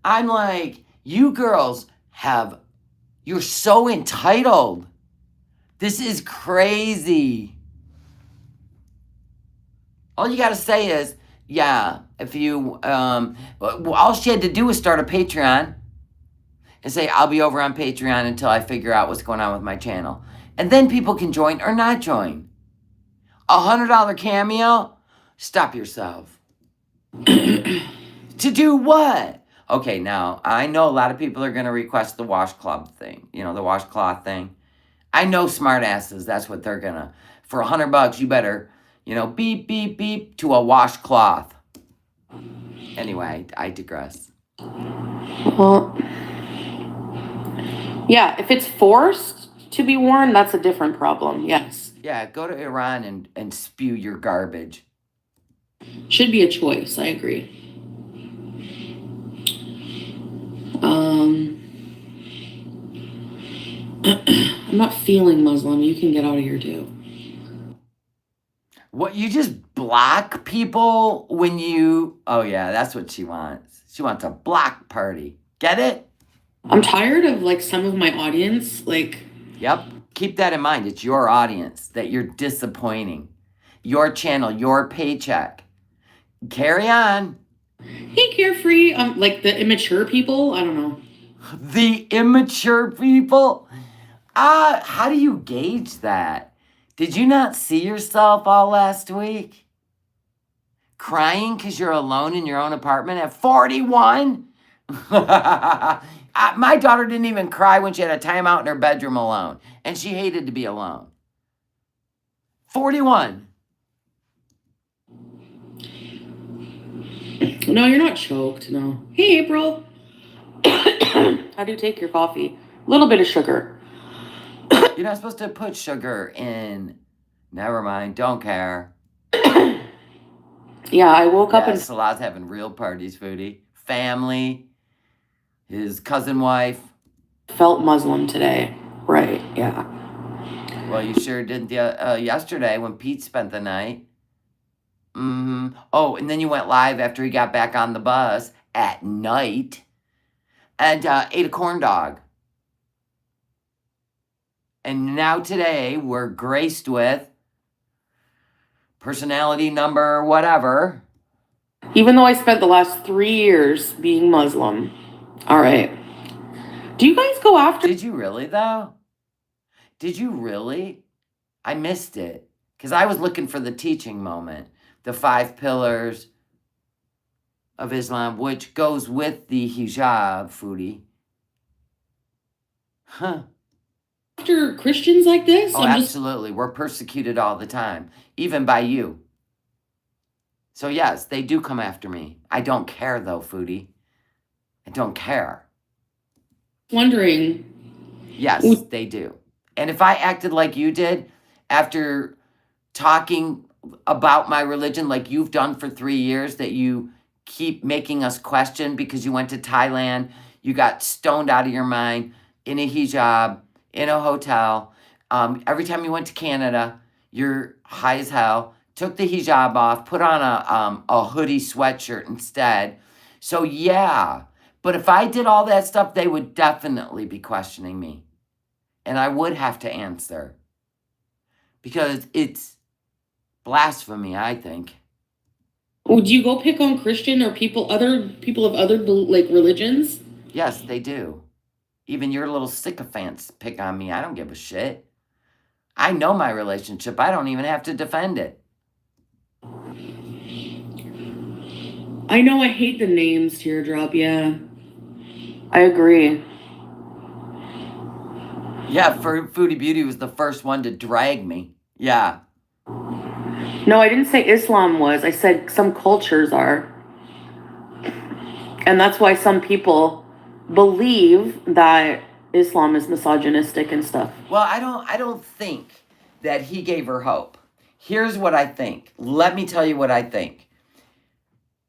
I'm like, you girls you're so entitled. This is crazy. All you got to say is, yeah, if you, all she had to do was start a Patreon and say, I'll be over on Patreon until I figure out what's going on with my channel. And then people can join or not join. $100 cameo? Stop yourself. To do what? Okay, now, I know a lot of people are going to request the washcloth thing. The washcloth thing. I know smartasses, that's what they're going to. For $100, you better, beep, beep, beep to a washcloth. Anyway, I digress. Well, yeah, if it's forced to be worn, that's a different problem, yes. Yeah, go to Iran and spew your garbage. Should be a choice, I agree. I'm not feeling Muslim. You can get out of here too. What, you just block people when you... Oh yeah, that's what she wants. She wants a block party. Get it? I'm tired of some of my audience, Yep. Keep that in mind. It's your audience that you're disappointing. Your channel, your paycheck. Carry on. Hey, Carefree. The immature people. I don't know. The immature people? How do you gauge that? Did you not see yourself all last week? Crying because you're alone in your own apartment at 41? My daughter didn't even cry when she had a timeout in her bedroom alone. And she hated to be alone. 41. No, you're not choked, no. Hey, April. How do you take your coffee? A little bit of sugar. You're not supposed to put sugar in. Never mind. Don't care. Yeah, I woke up and... Salad's having real parties, Foodie. Family. His cousin wife. Felt Muslim today. Right, yeah. Well, you sure did yesterday when Peetz spent the night. Mm-hmm. Oh, and then you went live after he got back on the bus at night and ate a corn dog. And now today we're graced with personality number whatever. Even though I spent the last 3 years being Muslim. All right. Do you guys go after... Did you really, though? Did you really? I missed it. Because I was looking for the teaching moment. The 5 pillars of Islam, which goes with the hijab, Foodie. Huh. After Christians like this? Oh, absolutely. We're persecuted all the time. Even by you. So yes, they do come after me. I don't care though, Foodie. I don't care. Wondering. Yes, they do. And if I acted like you did after talking about my religion like you've done for 3 years, that you keep making us question because you went to Thailand, you got stoned out of your mind in a hijab, in a hotel. Every time you went to Canada, you're high as hell. Took the hijab off, put on a hoodie sweatshirt instead. So yeah, but if I did all that stuff, they would definitely be questioning me. And I would have to answer. Because it's blasphemy, I think. Would you go pick on Christian or other people of other religions? Yes, they do. Even your little sycophants pick on me. I don't give a shit. I know my relationship. I don't even have to defend it. I know I hate the names Teardrop, yeah. I agree. Yeah, Foodie Beauty was the first one to drag me. Yeah. No, I didn't say Islam was. I said some cultures are. And that's why some people believe that Islam is misogynistic and stuff. Well, I don't think that he gave her hope. Here's what I think. Let me tell you what I think.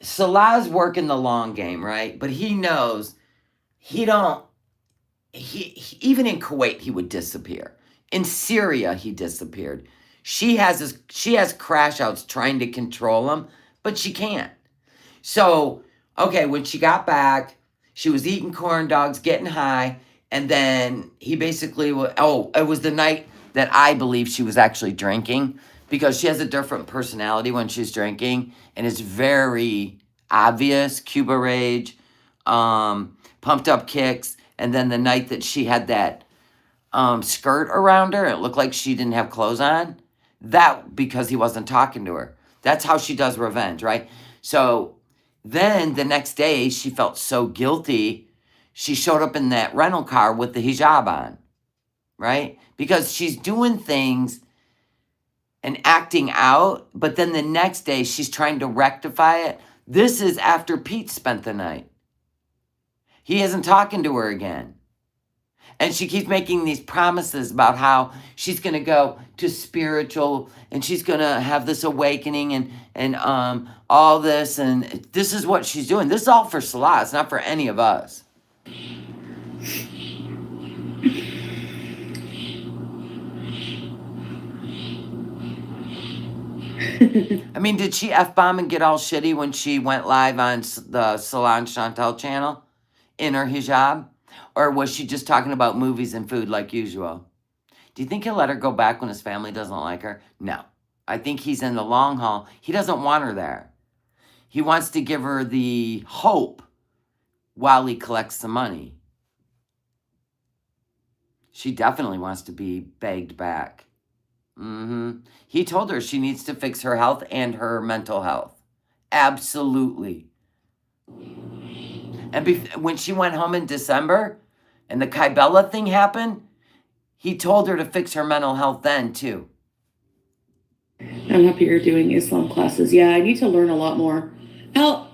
Salah's working the long game, right? But he knows he even in Kuwait he would disappear. In Syria he disappeared. She has crash outs trying to control him, but she can't. So, okay, when she got back, she was eating corn dogs, getting high, and then he basically, it was the night that I believe she was actually drinking, because she has a different personality when she's drinking, and it's very obvious, Cuba rage, pumped up kicks, and then the night that she had that skirt around her, it looked like she didn't have clothes on, that because he wasn't talking to her. That's how she does revenge, right? So then the next day, she felt so guilty, she showed up in that rental car with the hijab on, right? Because she's doing things and acting out, but then the next day, she's trying to rectify it. This is after Peetz spent the night. He isn't talking to her again. And she keeps making these promises about how she's going to go to spiritual and she's going to have this awakening and all this. And this is what she's doing. This is all for Salah. It's not for any of us. I mean, did she F-bomb and get all shitty when she went live on the Salah and Chantel channel in her hijab? Or was she just talking about movies and food like usual? Do you think he'll let her go back when his family doesn't like her? No. I think he's in the long haul. He doesn't want her there. He wants to give her the hope while he collects the money. She definitely wants to be begged back. He told her she needs to fix her health and her mental health. Absolutely. And when she went home in December and the Kybella thing happened, he told her to fix her mental health then, too. I'm happy you're doing Islam classes. Yeah, I need to learn a lot more. Hell,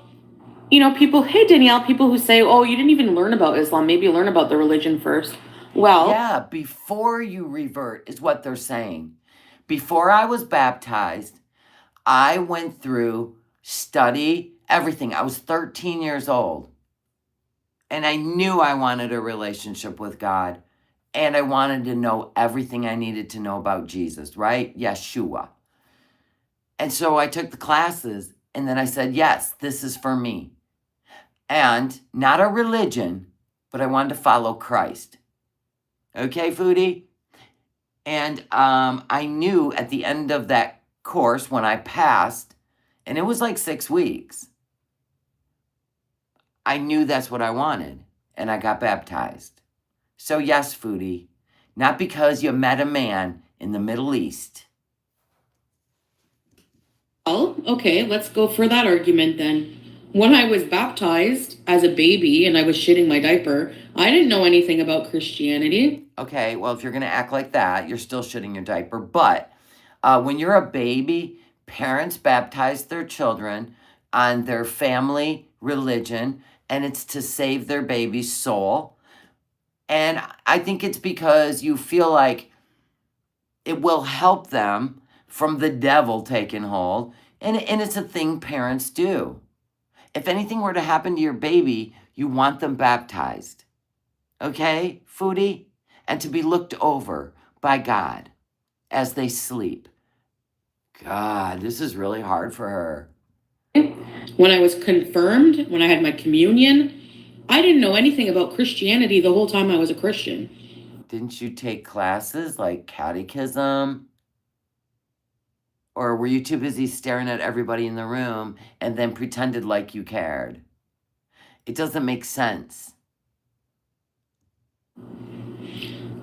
people, hey, Danielle, people who say, oh, you didn't even learn about Islam. Maybe learn about the religion first. Well, yeah, before you revert is what they're saying. Before I was baptized, I went through study, everything. I was 13 years old. And I knew I wanted a relationship with God. And I wanted to know everything I needed to know about Jesus, right? Yeshua. And so I took the classes. And then I said, yes, this is for me. And not a religion, but I wanted to follow Christ. Okay, Foodie? And I knew at the end of that course when I passed, and it was like 6 weeks, I knew that's what I wanted, and I got baptized. So yes, Foodie, not because you met a man in the Middle East. Oh, okay, let's go for that argument then. When I was baptized as a baby and I was shitting my diaper, I didn't know anything about Christianity. Okay, well, if you're going to act like that, you're still shitting your diaper. But when you're a baby, parents baptize their children on their family religion, and it's to save their baby's soul. And I think it's because you feel like it will help them from the devil taking hold. And it's a thing parents do. If anything were to happen to your baby, you want them baptized. Okay, Foodie? And to be looked over by God as they sleep. God, this is really hard for her. When I was confirmed, when I had my communion, I didn't know anything about Christianity the whole time I was a Christian. Didn't you take classes like catechism? Or were you too busy staring at everybody in the room and then pretended like you cared? It doesn't make sense.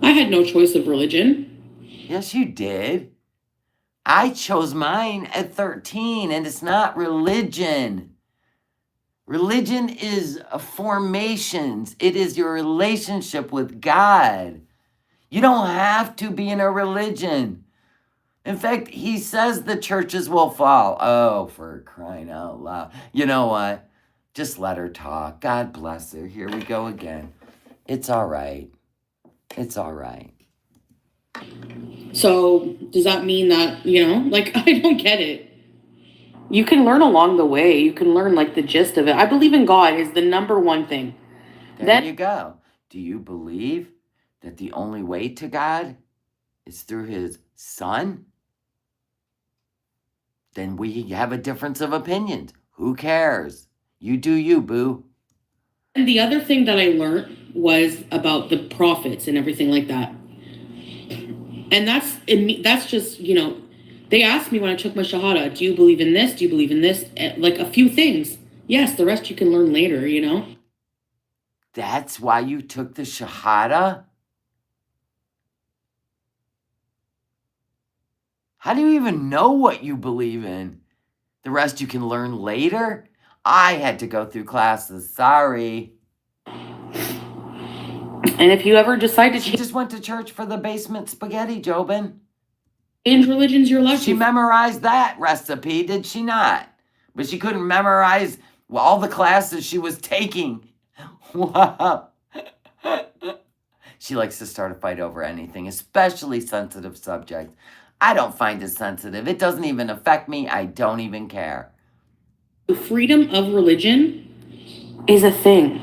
I had no choice of religion. Yes, you did. I chose mine at 13, and it's not religion. Religion is formations. It is your relationship with God. You don't have to be in a religion. In fact, he says the churches will fall. Oh, for crying out loud. You know what? Just let her talk. God bless her. Here we go again. It's all right. It's all right. So does that mean that, like, I don't get it. You can learn along the way. You can learn like the gist of it. I believe in God is the number one thing. There you go. Do you believe that the only way to God is through his son? Then we have a difference of opinions. Who cares? You do you, boo. And the other thing that I learned was about the prophets and everything like that. And that's just, they asked me when I took my Shahada, do you believe in this? Do you believe in this? Like a few things. Yes, the rest you can learn later. That's why you took the Shahada? How do you even know what you believe in? The rest you can learn later? I had to go through classes. Sorry. And if you ever decide to She just went to church for the basement spaghetti, Jobin. change religions, you're lucky. She memorized that recipe, did she not? But she couldn't memorize all the classes she was taking. Wow. She likes to start a fight over anything, especially sensitive subjects. I don't find it sensitive. It doesn't even affect me. I don't even care. Freedom of religion is a thing.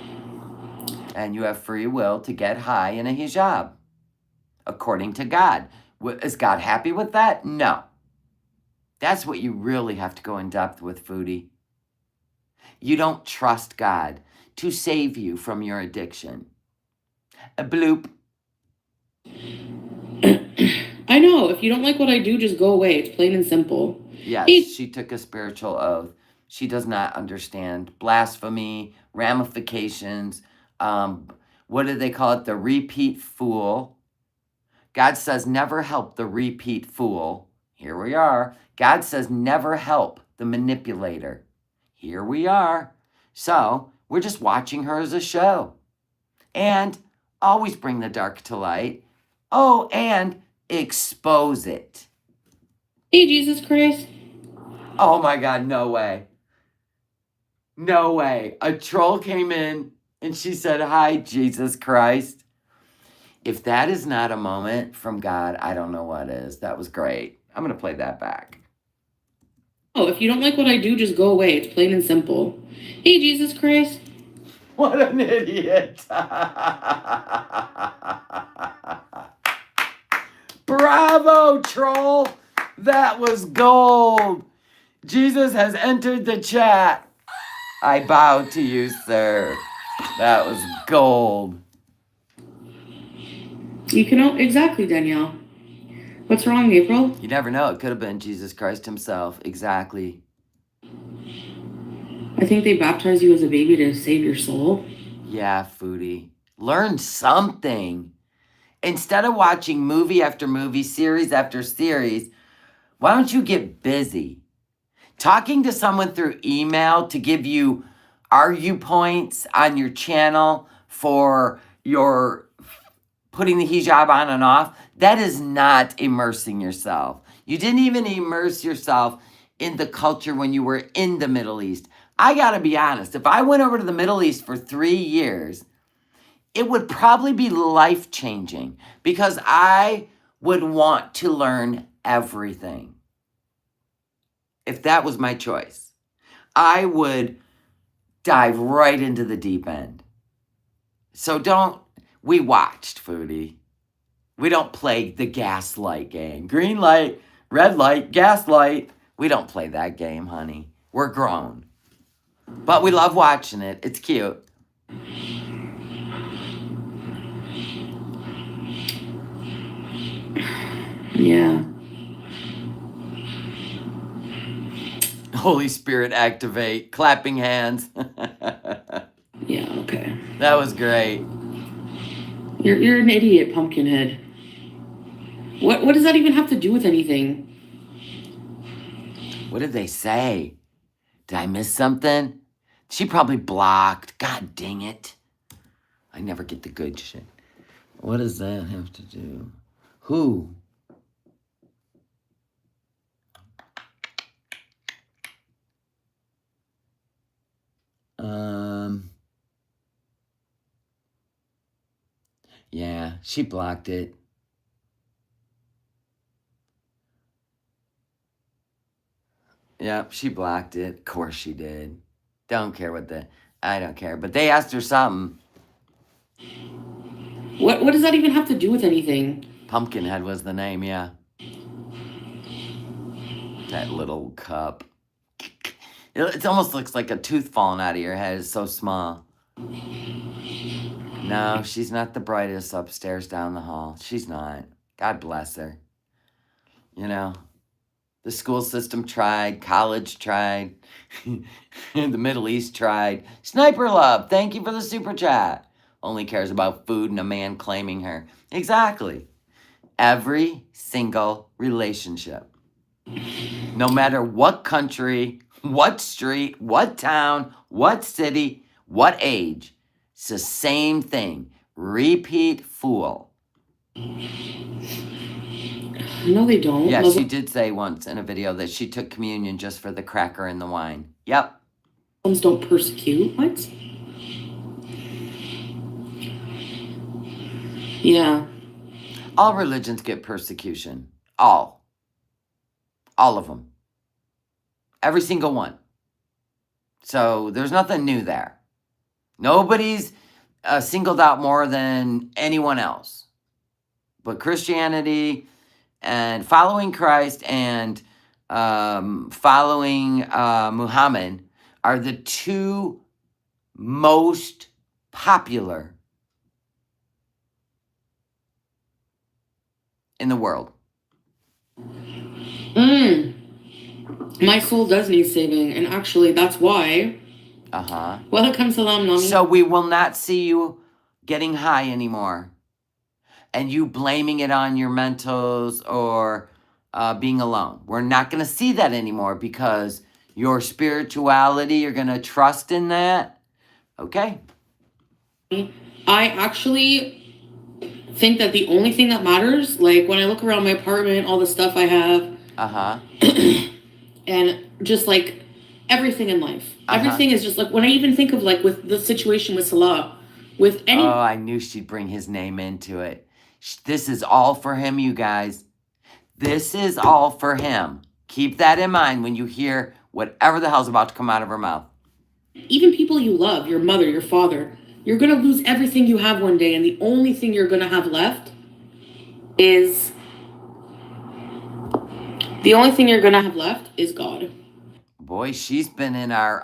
And you have free will to get high in a hijab, according to God. Is God happy with that? No. That's what you really have to go in depth with, Foodie. You don't trust God to save you from your addiction. A bloop. I know. If you don't like what I do, just go away. It's plain and simple. Yes, she took a spiritual oath. She does not understand blasphemy, ramifications. What do they call it? The repeat fool. God says never help the repeat fool. Here we are. God says never help the manipulator. Here we are. So we're just watching her as a show. And always bring the dark to light. Oh, and expose it. Hey, Jesus Christ. Oh my God, no way. No way. A troll came in and she said, "Hi, Jesus Christ." If that is not a moment from God, I don't know what is. That was great. I'm going to play that back. Oh, if you don't like what I do, just go away. It's plain and simple. Hey, Jesus Christ. What an idiot. Bravo, troll. That was gold. Jesus has entered the chat. I bow to you, sir. That was gold. You can know exactly, Danielle. What's wrong, April? You never know. It could have been Jesus Christ himself. Exactly. I think they baptized you as a baby to save your soul. Yeah, Foodie. Learn something. Instead of watching movie after movie, series after series, why don't you get busy? Talking to someone through email to give you argue points on your channel for your putting the hijab on and off, that is not immersing yourself. You didn't even immerse yourself in the culture when you were in the Middle East. I gotta be honest, if I went over to the Middle East for 3 years, it would probably be life-changing because I would want to learn everything. If that was my choice, I would dive right into the deep end. So we watched, Foodie. We don't play the gaslight game. Green light, red light, gaslight. We don't play that game, honey. We're grown. But we love watching it. It's cute. Yeah. Holy Spirit activate. Clapping hands. Yeah, okay. That was great. You're an idiot, Pumpkinhead. What does that even have to do with anything? What did they say? Did I miss something? She probably blocked. God dang it. I never get the good shit. What does that have to do? Who? Yeah, she blocked it. Yep, she blocked it. Of course she did. Don't care what the... I don't care. But they asked her something. What does that even have to do with anything? Pumpkinhead was the name, yeah. That little cup. It almost looks like a tooth falling out of your head. It's so small. No, she's not the brightest upstairs down the hall. She's not. God bless her. You know, the school system tried. College tried. The Middle East tried. Sniper Love, thank you for the super chat. Only cares about food and a man claiming her. Exactly. Every single relationship. No matter what country, what street, what town, what city, what age. It's the same thing. Repeat fool. No, they don't. Yeah, she did say once in a video that she took communion just for the cracker and the wine. Yep. Muslims don't persecute? What? Yeah. All religions get persecution. All. All of them. Every single one. So there's nothing new there. Nobody's singled out more than anyone else. But Christianity and following Christ and following Muhammad are the two most popular in the world. My soul does need saving, and actually that's why. Welcome Salam Nami. So we will not see you getting high anymore. And you blaming it on your mentals or being alone. We're not going to see that anymore because your spirituality, you're going to trust in that. Okay. I actually think that the only thing that matters, like when I look around my apartment, all the stuff I have, and just like everything in life, everything is just like, when I even think of like with the situation with Salah, with any... Oh, I knew she'd bring his name into it. This is all for him, you guys. This is all for him. Keep that in mind when you hear whatever the hell's about to come out of her mouth. Even people you love, your mother, your father, you're going to lose everything you have one day, and the only thing you're going to have left is... The only thing you're going to have left is God. Boy, she's been in our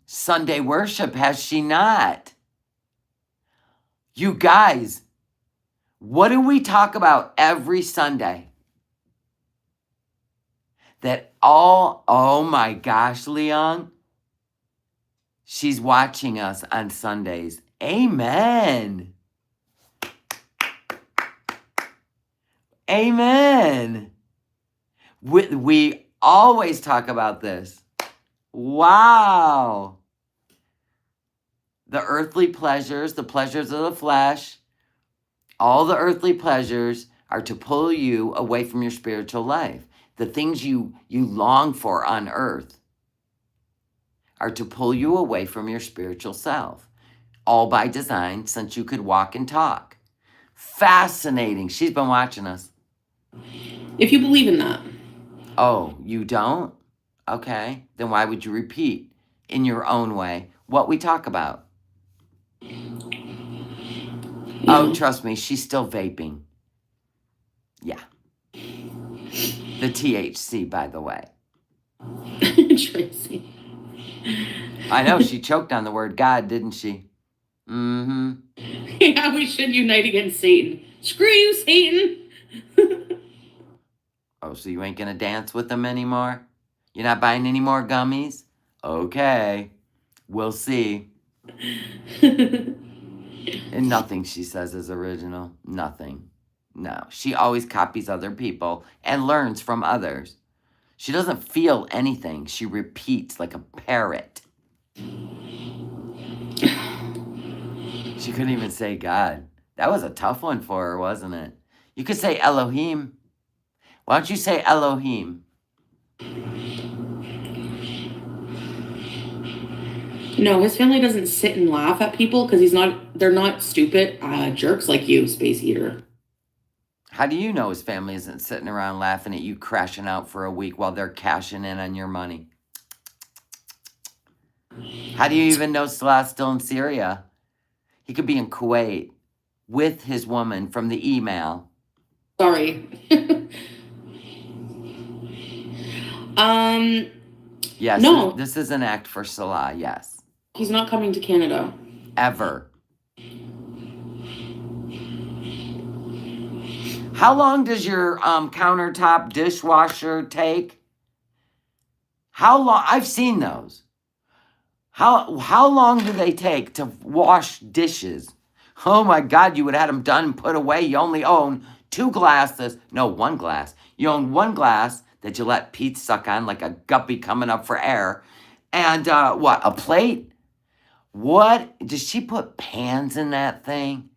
Sunday worship, has she not? You guys, what do we talk about every Sunday? That all, oh my gosh, Leon, she's watching us on Sundays. Amen. Amen. We always talk about this. Wow. The earthly pleasures, the pleasures of the flesh, all the earthly pleasures are to pull you away from your spiritual life. The things you long for on earth are to pull you away from your spiritual self. All by design, since you could walk and talk. Fascinating. She's been watching us. If you believe in that. Oh, you don't? Okay. Then why would you repeat in your own way what we talk about? Oh, trust me, she's still vaping. Yeah. The THC, by the way. Tracy. I know, she choked on the word God, didn't she? Mm-hmm. Yeah, we should unite against Satan. Screw you, Satan! Oh, so you ain't gonna dance with them anymore? You're not buying any more gummies? Okay. We'll see. And nothing she says is original. Nothing. No. She always copies other people and learns from others. She doesn't feel anything. She repeats like a parrot. She couldn't even say God. That was a tough one for her, wasn't it? You could say Elohim. Why don't you say Elohim? No, his family doesn't sit and laugh at people because they're not stupid jerks like you, Space Eater. How do you know his family isn't sitting around laughing at you crashing out for a week while they're cashing in on your money? How do you even know Salah's still in Syria? He could be in Kuwait with his woman from the email. Sorry. Yes, no. This is an act for Salah, yes. He's not coming to Canada. Ever. How long does your countertop dishwasher take? How long? I've seen those. How long do they take to wash dishes? Oh my God, you would have had them done and put away. You only own 2 glasses. No, 1 glass. You own 1 glass that you let Peetz suck on like a guppy coming up for air. And what, a plate? What? Does she put pans in that thing?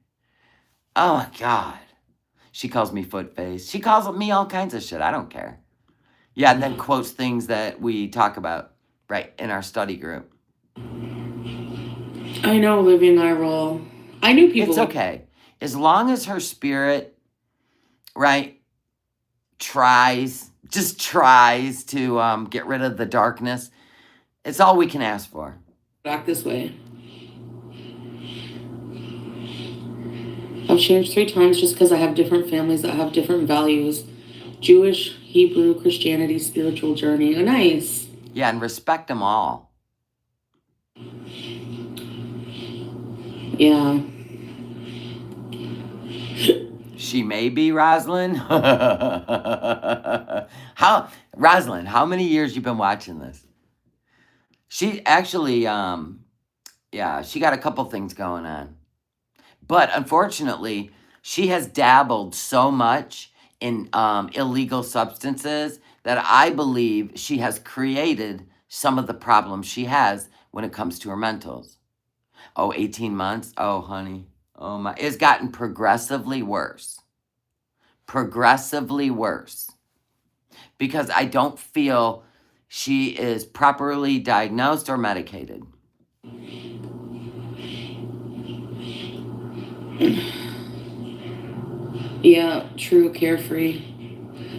Oh my God. She calls me foot face. She calls me all kinds of shit. I don't care. Yeah, and then quotes things that we talk about, right, in our study group. I know, living eye roll. I knew people. It's okay. As long as her spirit, right, just tries to get rid of the darkness, it's all we can ask for. Back this way. I've changed 3 times just because I have different families that have different values. Jewish, Hebrew, Christianity, spiritual journey. Oh, nice. Yeah, and respect them all. Yeah. She may be, Rosalind. Rosalind, how many years you been watching this? She actually, she got a couple things going on. But unfortunately, she has dabbled so much in illegal substances that I believe she has created some of the problems she has when it comes to her mentals. Oh, 18 months? Oh, honey. Oh, my. It's gotten progressively worse. Progressively worse. Because I don't feel she is properly diagnosed or medicated. Yeah, true, carefree.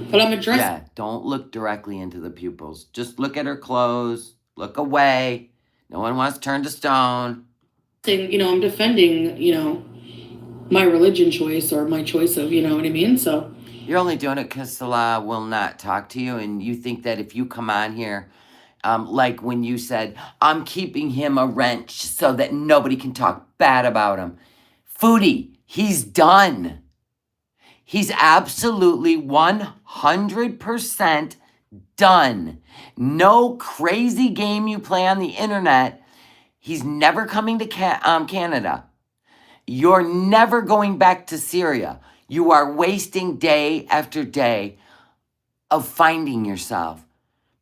But I'm addressing. Yeah, don't look directly into the pupils. Just look at her clothes. Look away. No one wants turned to stone. I'm defending, my religion choice or my choice of, you know what I mean? So you're only doing it because Salah will not talk to you, and you think that if you come on here, like when you said, I'm keeping him a wrench so that nobody can talk bad about him. Foodie, he's done. He's absolutely 100% done. No crazy game you play on the internet. He's never coming to Canada. You're never going back to Syria. You are wasting day after day of finding yourself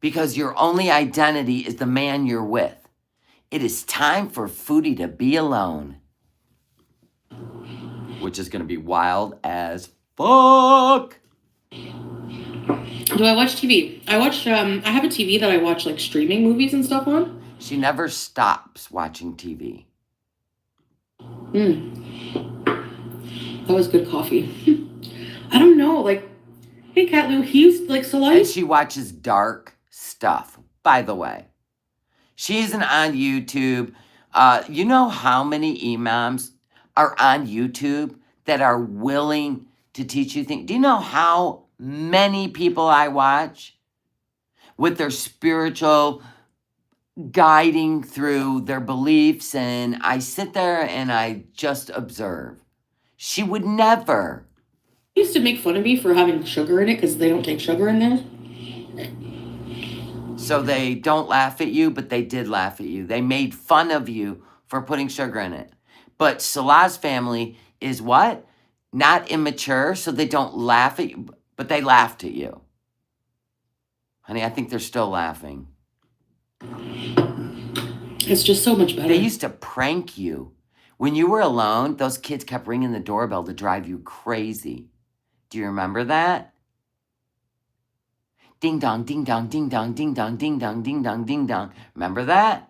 because your only identity is the man you're with. It is time for Foodie to be alone. Which is going to be wild as fuck. Do I watch TV? I have a TV that I watch like streaming movies and stuff on. She never stops watching TV. That was good coffee. I don't know, like, hey, Cat Lou, he's like Salah. And she watches dark stuff, by the way. She isn't on YouTube. You know how many imams are on YouTube that are willing to teach you things? Do you know how many people I watch with their spiritual guiding through their beliefs, and I sit there and I just observe? She would never. Used to make fun of me for having sugar in it because they don't take sugar in there. So they don't laugh at you, but they did laugh at you. They made fun of you for putting sugar in it. But Salah's family is what? Not immature, so they don't laugh at you, but they laughed at you. Honey, I think they're still laughing. It's just so much better. They used to prank you. When you were alone, those kids kept ringing the doorbell to drive you crazy. Do you remember that? Ding dong, ding dong, ding dong, ding dong, ding dong, ding dong, ding dong. Remember that?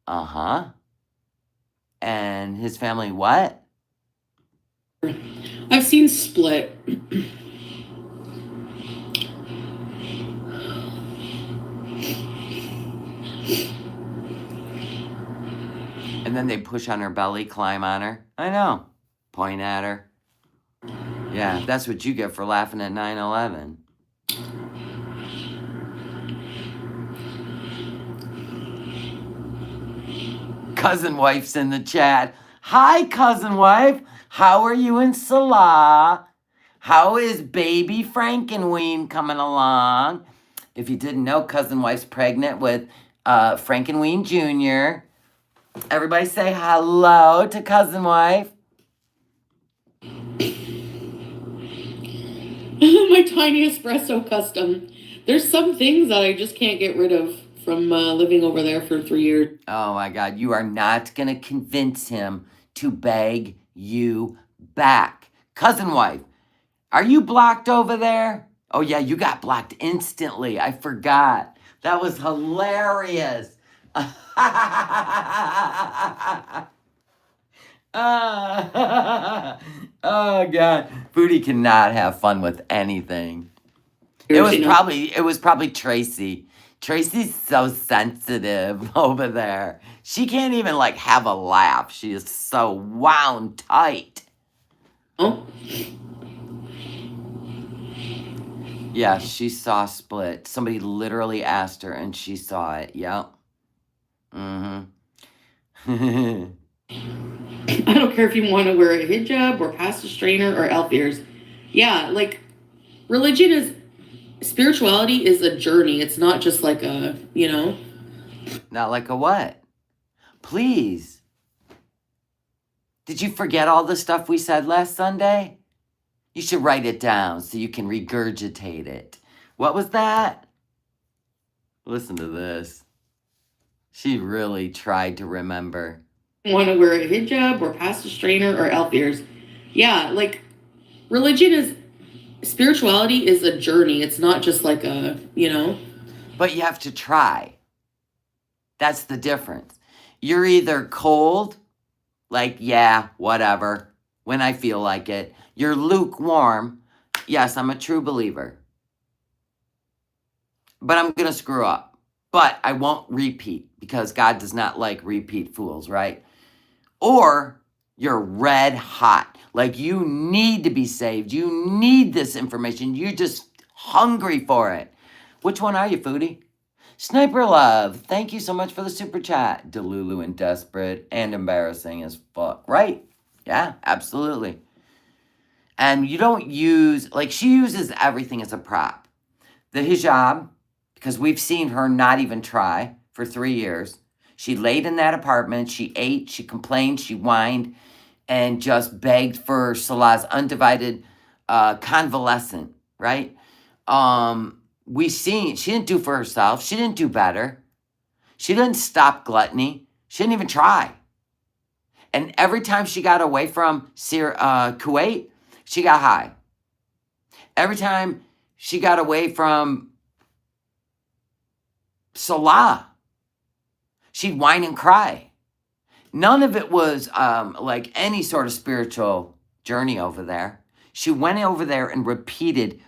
Uh-huh. And his family what? I've seen Split. And then they push on her belly, climb on her. I know. Point at her. Yeah, that's what you get for laughing at 9/11. Cousin wife's in the chat. Hi, cousin wife. How are you and Salah? How is baby Frankenween coming along? If you didn't know, cousin wife's pregnant with Frankenween Jr. Everybody say hello to cousin wife. My tiny espresso custom. There's some things that I just can't get rid of from living over there for 3 years. Oh my God, you are not going to convince him to beg you back. Cousin wife, are you blocked over there? Oh yeah, you got blocked instantly. I forgot. That was hilarious. Oh God, Foodie cannot have fun with anything. It was probably Tracy. Tracy's so sensitive over there. She can't even like have a laugh. She is so wound tight. Oh. Yeah, she saw Split. Somebody literally asked her and she saw it. Yep. Mm-hmm. I don't care if you want to wear a hijab or pass a strainer or elf ears. Yeah, like spirituality is a journey. It's not just like a, Not like a what? Please. Did you forget all the stuff we said last Sunday? You should write it down so you can regurgitate it. What was that? Listen to this. She really tried to remember. Want to wear a hijab or pass a strainer or elf ears. Yeah, like spirituality is a journey. It's not just like a, But you have to try. That's the difference. You're either cold, like, yeah, whatever, when I feel like it. You're lukewarm. Yes, I'm a true believer. But I'm going to screw up. But I won't repeat because God does not like repeat fools, right? Or you're red hot. Like you need to be saved. You need this information. You're just hungry for it. Which one are you, Foodie? Sniper Love, thank you so much for the super chat. Delulu and desperate and embarrassing as fuck, right? Yeah, absolutely. And you don't use, like she uses everything as a prop. The hijab, because we've seen her not even try for 3 years. She laid in that apartment, she ate, she complained, she whined, and just begged for Salah's undivided convalescent, right? We seen, she didn't do for herself. She didn't do better. She didn't stop gluttony. She didn't even try. And every time she got away from Kuwait, she got high. Every time she got away from Salah, she'd whine and cry. None of it was like any sort of spiritual journey over there. She went over there and repeated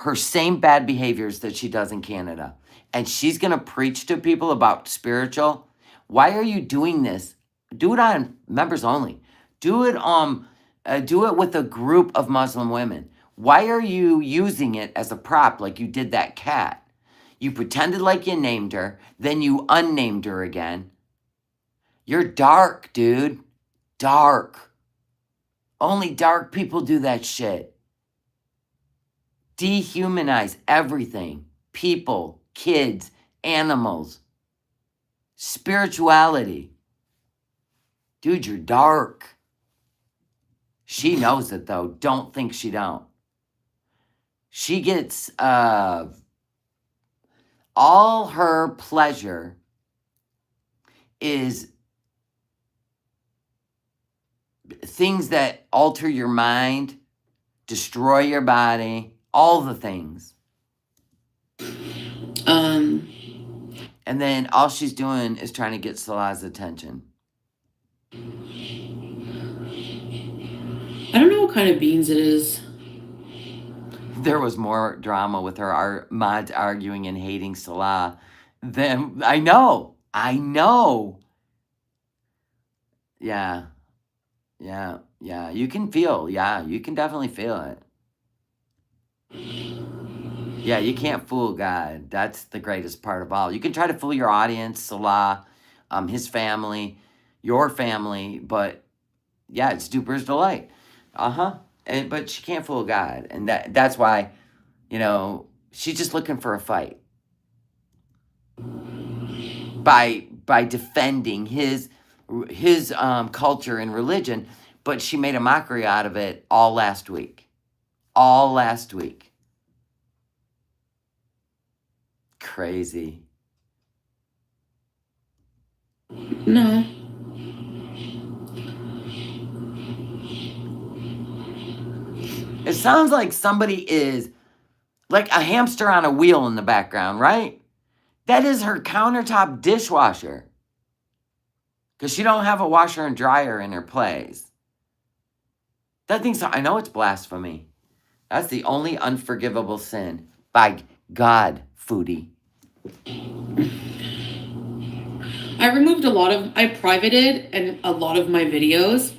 her same bad behaviors that she does in Canada. And she's going to preach to people about spiritual. Why are you doing this? Do it on members only. Do it with a group of Muslim women. Why are you using it as a prop like you did that cat? You pretended like you named her, then you unnamed her again. You're dark, dude. Dark. Only dark people do that shit. Dehumanize everything. People, kids, animals. Spirituality. Dude, you're dark. She knows it, though. Don't think she don't. She gets all her pleasure is things that alter your mind, destroy your body, all the things. And then all she's doing is trying to get Salah's attention. I don't know what kind of beans it is. There was more drama with her mods arguing and hating Salah than I know. Yeah. You can feel. Yeah, you can definitely feel it. Yeah, you can't fool God. That's the greatest part of all. You can try to fool your audience, Salah, his family, your family, but yeah, it's Duper's delight. But she can't fool God, and that's why, she's just looking for a fight by defending his culture and religion. But she made a mockery out of it all last week. Crazy. No. It sounds like somebody is like a hamster on a wheel in the background, right? That is her countertop dishwasher. Because she don't have a washer and dryer in her place. That thing's, I know it's blasphemy. That's the only unforgivable sin. By God, Foodie. I removed I privated and a lot of my videos.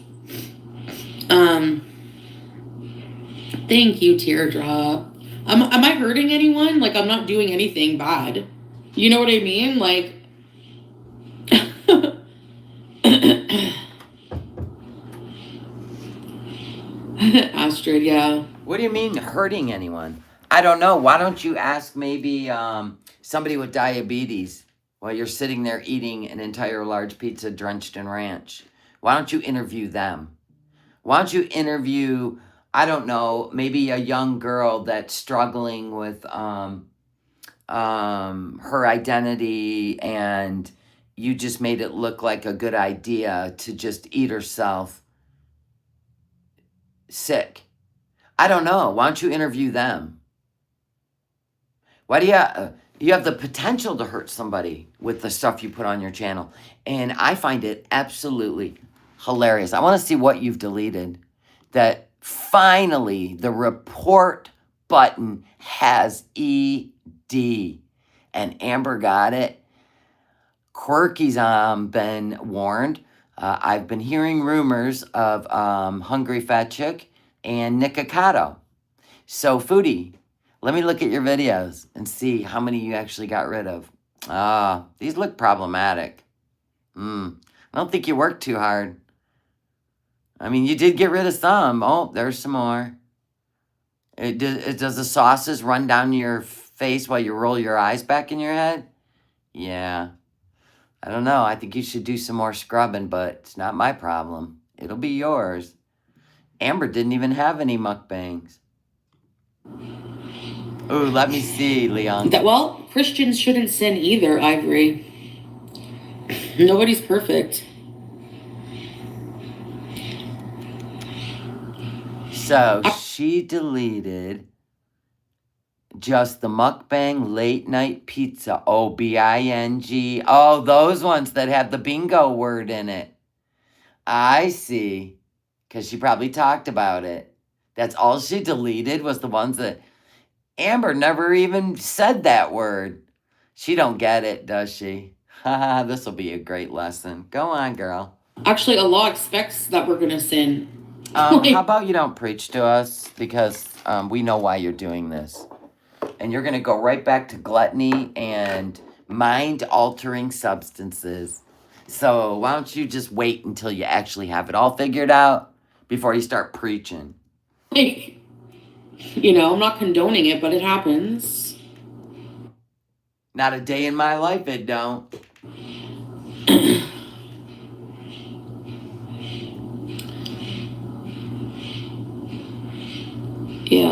Thank you, Teardrop. Am I hurting anyone? Like, I'm not doing anything bad. You know what I mean? Like, Astrid, yeah. What do you mean hurting anyone? I don't know. Why don't you ask maybe somebody with diabetes while you're sitting there eating an entire large pizza drenched in ranch? Why don't you interview them? Why don't you interview, I don't know, maybe a young girl that's struggling with her identity, and you just made it look like a good idea to just eat herself sick. I don't know. Why don't you interview them? Why do you have the potential to hurt somebody with the stuff you put on your channel? And I find it absolutely hilarious. I want to see what you've deleted. That finally the report button has ED. And Amber got it. Quirky's been warned. I've been hearing rumors of Hungry Fat Chick and Nikocado. So, Foodie, let me look at your videos and see how many you actually got rid of. These look problematic. I don't think you worked too hard. I mean, you did get rid of some. Oh, there's some more. Does the sauces run down your face while you roll your eyes back in your head? Yeah. I don't know. I think you should do some more scrubbing, but it's not my problem. It'll be yours. Amber didn't even have any mukbangs. Ooh, let me see, Leon. Well, Christians shouldn't sin either, Ivory. Nobody's perfect. So she deleted just the mukbang late night pizza. OBING. Oh, those ones that have the bingo word in it. I see. Because she probably talked about it. That's all she deleted was the ones that Amber never even said that word. She don't get it, does she? Haha, this will be a great lesson. Go on, girl. Actually, Allah expects that we're going to sin. How about you don't preach to us? Because we know why you're doing this. And you're going to go right back to gluttony and mind-altering substances. So why don't you just wait until you actually have it all figured out before you start preaching? I'm not condoning it, but it happens. Not a day in my life it don't.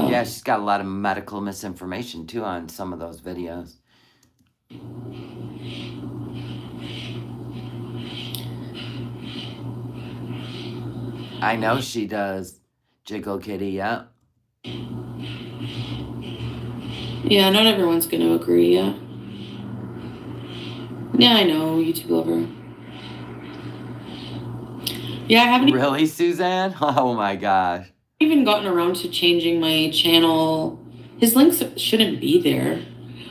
Yeah, she's got a lot of medical misinformation, too, on some of those videos. I know she does. Jiggle Kitty, yeah. Yeah, not everyone's going to agree, yeah. Yeah, I know, YouTube lover. Yeah, I haven't Really, Suzanne? Oh my gosh. even gotten around to changing my channel. His links shouldn't be there.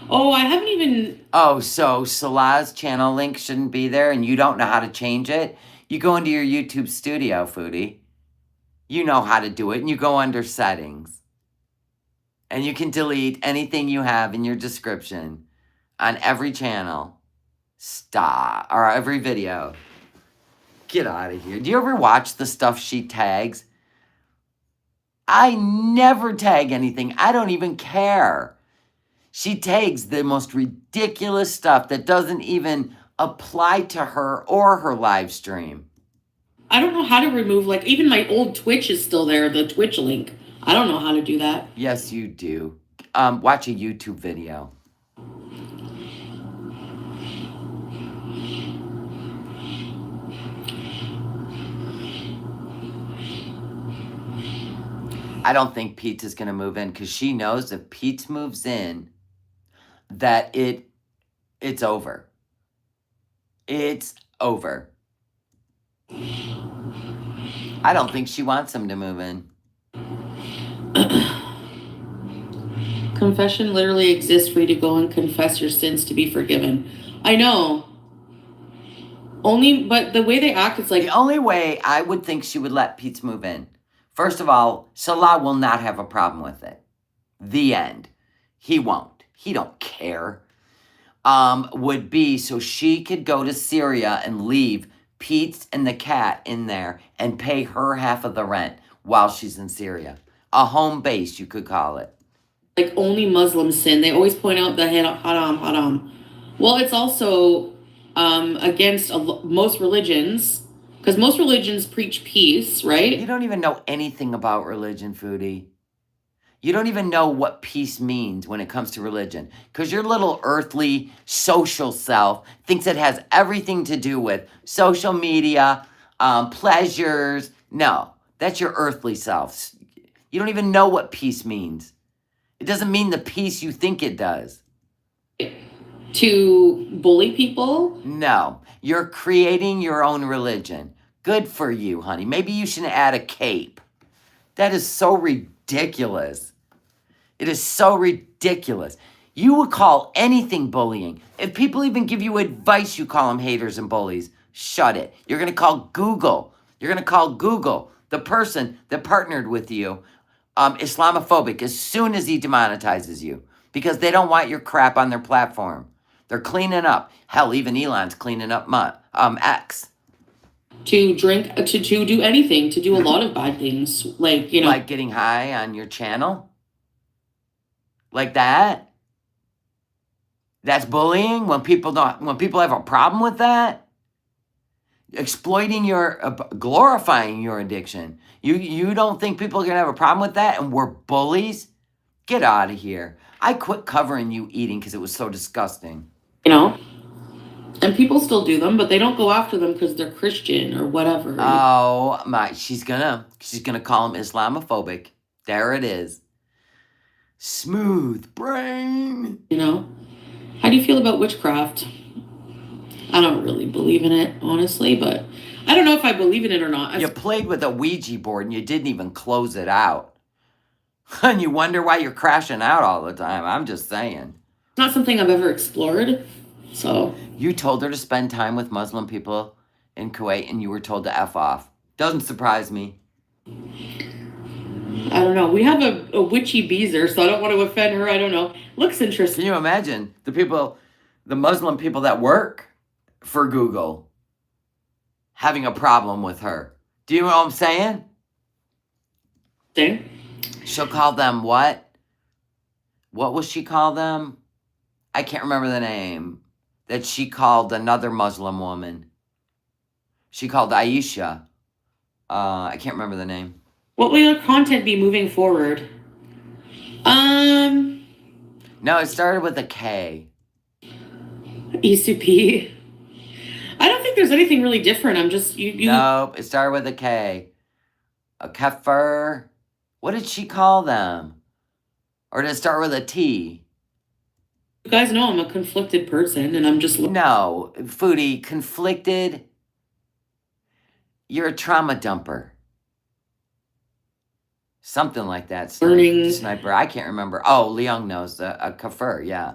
Oh, I haven't even... Oh, so Salah's channel link shouldn't be there and you don't know how to change it? You go into your YouTube studio, Foodie. You know how to do it, and you go under settings. And you can delete anything you have in your description on every channel. Stop. Or every video. Get out of here. Do you ever watch the stuff she tags? I never tag anything. I don't even care. She tags the most ridiculous stuff that doesn't even apply to her or her live stream. I don't know how to remove, like, even my old Twitch is still there, the Twitch link. I don't know how to do that. Yes, you do. Watch a YouTube video. I don't think Peetz is going to move in because she knows if Peetz moves in, that it's over. It's over. I don't think she wants him to move in. Confession literally exists for you to go and confess your sins to be forgiven. I know. But the way they act, it's like... The only way I would think she would let Peetz move in, first of all, Salah will not have a problem with it. The end. He won't. He don't care. Would be so she could go to Syria and leave Peetz and the cat in there and pay her half of the rent while she's in Syria. A home base, you could call it. Like, only Muslims sin. They always point out the haram. Well, it's also against most religions, because most religions preach peace, right? You don't even know anything about religion, Foodie. You don't even know what peace means when it comes to religion, because your little earthly social self thinks it has everything to do with social media, pleasures. No, that's your earthly self. You don't even know what peace means. It doesn't mean the peace you think it does. To bully people? No, you're creating your own religion. Good for you, honey. Maybe you should add a cape. That is so ridiculous. It is so ridiculous. You would call anything bullying. If people even give you advice, you call them haters and bullies. Shut it. You're going to call Google. You're going to call Google the person that partnered with you Islamophobic as soon as he demonetizes you, because they don't want your crap on their platform. They're cleaning up. Hell, even Elon's cleaning up X. To drink, to do anything, to do a lot of bad things, like, you know. Like getting high on your channel? Like that? That's bullying when people have a problem with that? Exploiting glorifying your addiction. You don't think people are going to have a problem with that and we're bullies? Get out of here. I quit covering you eating because it was so disgusting. You know? And people still do them, but they don't go after them because they're Christian or whatever. Oh my, she's gonna call him Islamophobic. There it is. Smooth brain. You know? How do you feel about witchcraft? I don't really believe in it, honestly, but I don't know if I believe in it or not. You played with a Ouija board and you didn't even close it out. And you wonder why you're crashing out all the time. I'm just saying. It's not something I've ever explored, so. You told her to spend time with Muslim people in Kuwait and you were told to F off. Doesn't surprise me. I don't know. We have a witchy beezer, so I don't want to offend her. I don't know. Looks interesting. Can you imagine the Muslim people that work for Google having a problem with her? Do you know what I'm saying? Thing. She'll call them what? What will she call them? I can't remember the name. That she called another Muslim woman. She called Aisha. I can't remember the name. What will your content be moving forward? Um, No, it started with a K. ECP. I don't think there's anything really different. I'm just you. Nope, it started with a K. A kefir. What did she call them? Or did it start with a T? You guys know I'm a conflicted person, and I'm just No, Foodie, conflicted. You're a trauma dumper. Something like that. learning Sniper. I can't remember. Oh, Leung knows. A kefir, yeah.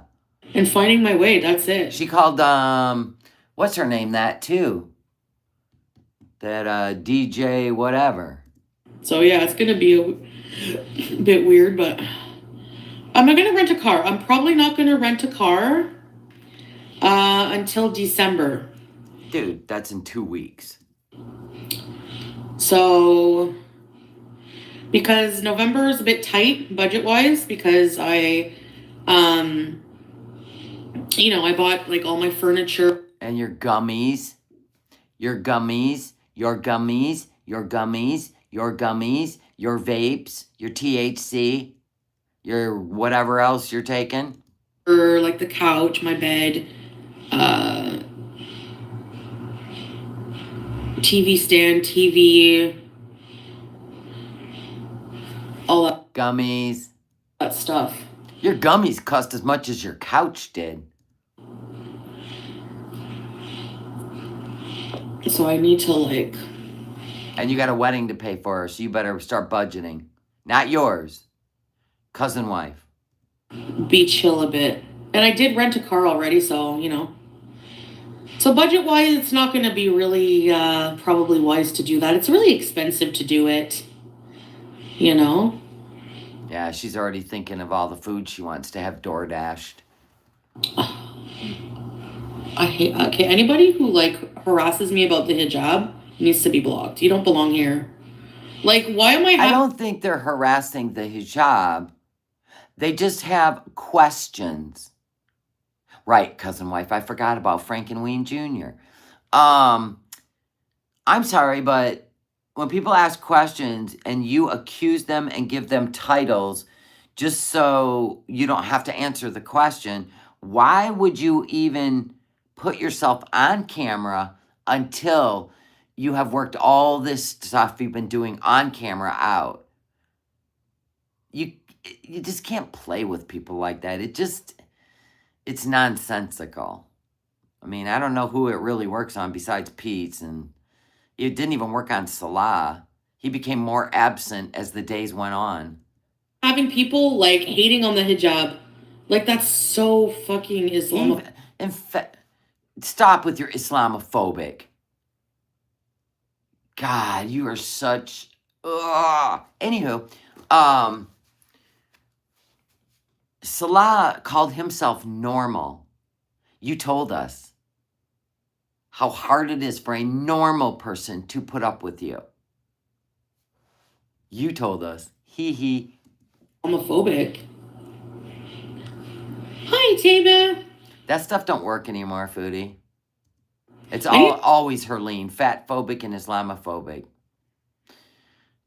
and finding my way. That's it. She called, what's her name that too? That, DJ whatever. So yeah, it's gonna be a bit weird, but I'm not gonna rent a car. I'm probably not gonna rent a car until December. Dude, that's in 2 weeks. So, because November is a bit tight budget-wise, because I bought like all my furniture. And your gummies, your gummies, your gummies, your gummies, your gummies, your vapes, your THC, your whatever else you're taking. For like the couch, my bed, TV stand, TV, all Gummies. that stuff. Your gummies cost as much as your couch did. So I need to like... And you got a wedding to pay for, so you better start budgeting. Not yours. Cousin wife. be chill a bit. And I did rent a car already, so, So budget-wise, it's not going to be really probably wise to do that. It's really expensive to do it, Yeah, she's already thinking of all the food she wants to have door dashed. I hate... Okay, anybody who, harasses me about the hijab needs to be blocked. You don't belong here. Why am I... I don't think they're harassing the hijab. They just have questions. Right, cousin wife. I forgot about Frankenweenie Jr. I'm sorry, but when people ask questions and you accuse them and give them titles just so you don't have to answer the question, why would you even put yourself on camera until you have worked all this stuff you've been doing on camera out? You just can't play with people like that. It's nonsensical. I mean, I don't know who it really works on besides Peetz, and it didn't even work on Salah. He became more absent as the days went on. Having people, hating on the hijab, that's so fucking Islamophobic. Stop with your Islamophobic. God, you are such... Ugh. Anywho, Salah called himself normal. You told us how hard it is for a normal person to put up with you. You told us. Hee. Homophobic. Hi, Taba. That stuff don't work anymore, Foodie. It's always Herlene, fat phobic and Islamophobic.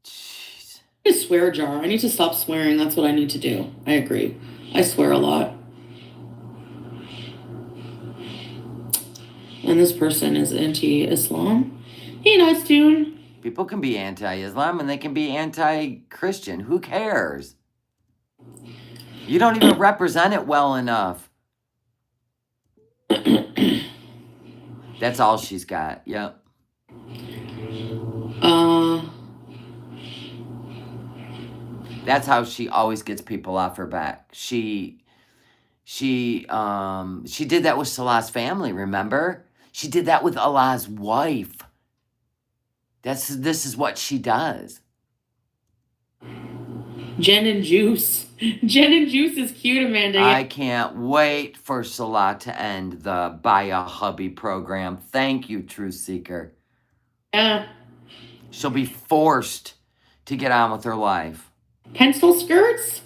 Jeez. I need a swear jar. I need to stop swearing. That's what I need to do. I agree. I swear a lot. And this person is anti-Islam. Hey, nice tune. People can be anti-Islam and they can be anti-Christian. Who cares? You don't even represent it well enough. That's all she's got. Yep. That's how she always gets people off her back. She did that with Salah's family, remember? She did that with Allah's wife. This is what she does. Jen and Juice. Jen and Juice is cute, Amanda. I can't wait for Salah to end the Buy a Hubby program. Thank you, Truth Seeker. Yeah. She'll be forced to get on with her life. Pencil skirts?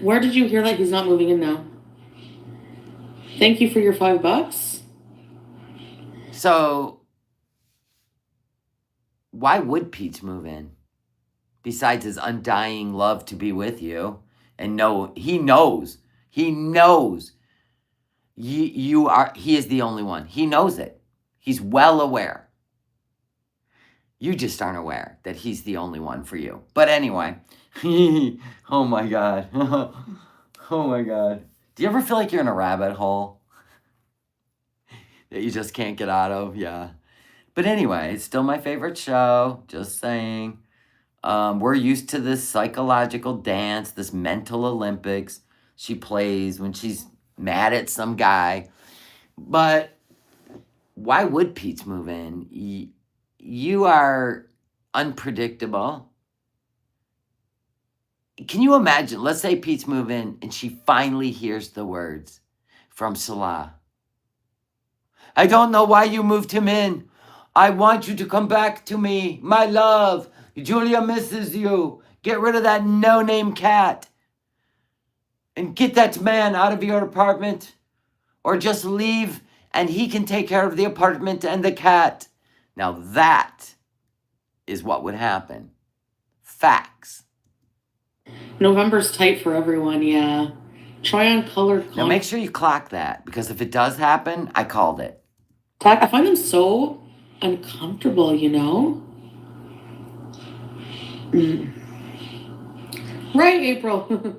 Where did you hear that he's not moving in now? Thank you for your $5. So, why would Peetz move in? besides his undying love to be with you. And he knows. He knows he is the only one. He knows it. He's well aware. You just aren't aware that he's the only one for you. But anyway, oh my God. Oh my God. Do you ever feel like you're in a rabbit hole that you just can't get out of? Yeah. But anyway, it's still my favorite show. Just saying. We're used to this psychological dance, this mental Olympics she plays when she's mad at some guy. But why would Peetz move in? You are unpredictable. Can you imagine? Let's say Peetz move in and she finally hears the words from Salah. I don't know why you moved him in. I want you to come back to me, my love. Julia misses you. Get rid of that no-name cat. And get that man out of your apartment. Or just leave and he can take care of the apartment and the cat. Now that is what would happen. Facts. November's tight for everyone, yeah. Try on colored. Now make sure you clock that, because if it does happen, I called it. I find them so uncomfortable, you know? Right, April.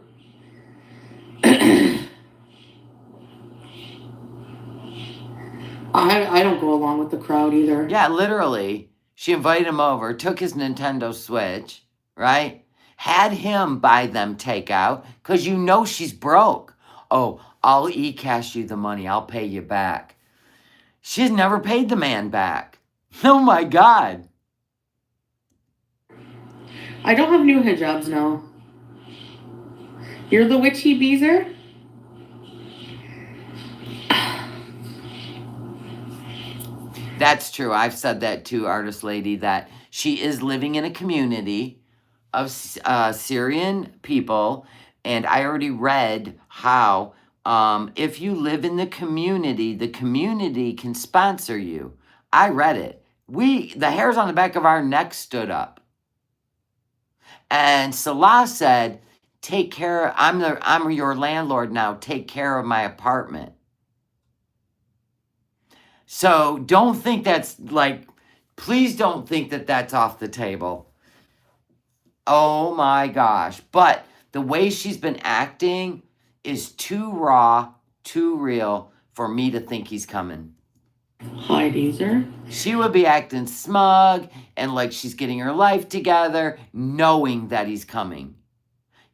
I don't go along with the crowd either. Yeah, literally. She invited him over, took his Nintendo Switch, right? Had him buy them takeout, because you know she's broke. Oh, I'll e-cash you the money. I'll pay you back. She's never paid the man back. Oh my God. I don't have new hijabs now. You're the witchy beezer? That's true. I've said that too, artist lady, that she is living in a community of Syrian people. And I already read how if you live in the community can sponsor you. I read it. The hairs on the back of our neck stood up. And Salah said, take care, I'm your landlord now, take care of my apartment. So don't think that's please don't think that that's off the table. Oh my gosh. But the way she's been acting is too raw, too real for me to think he's coming. Hi, Deezer. She would be acting smug and like she's getting her life together, knowing that he's coming.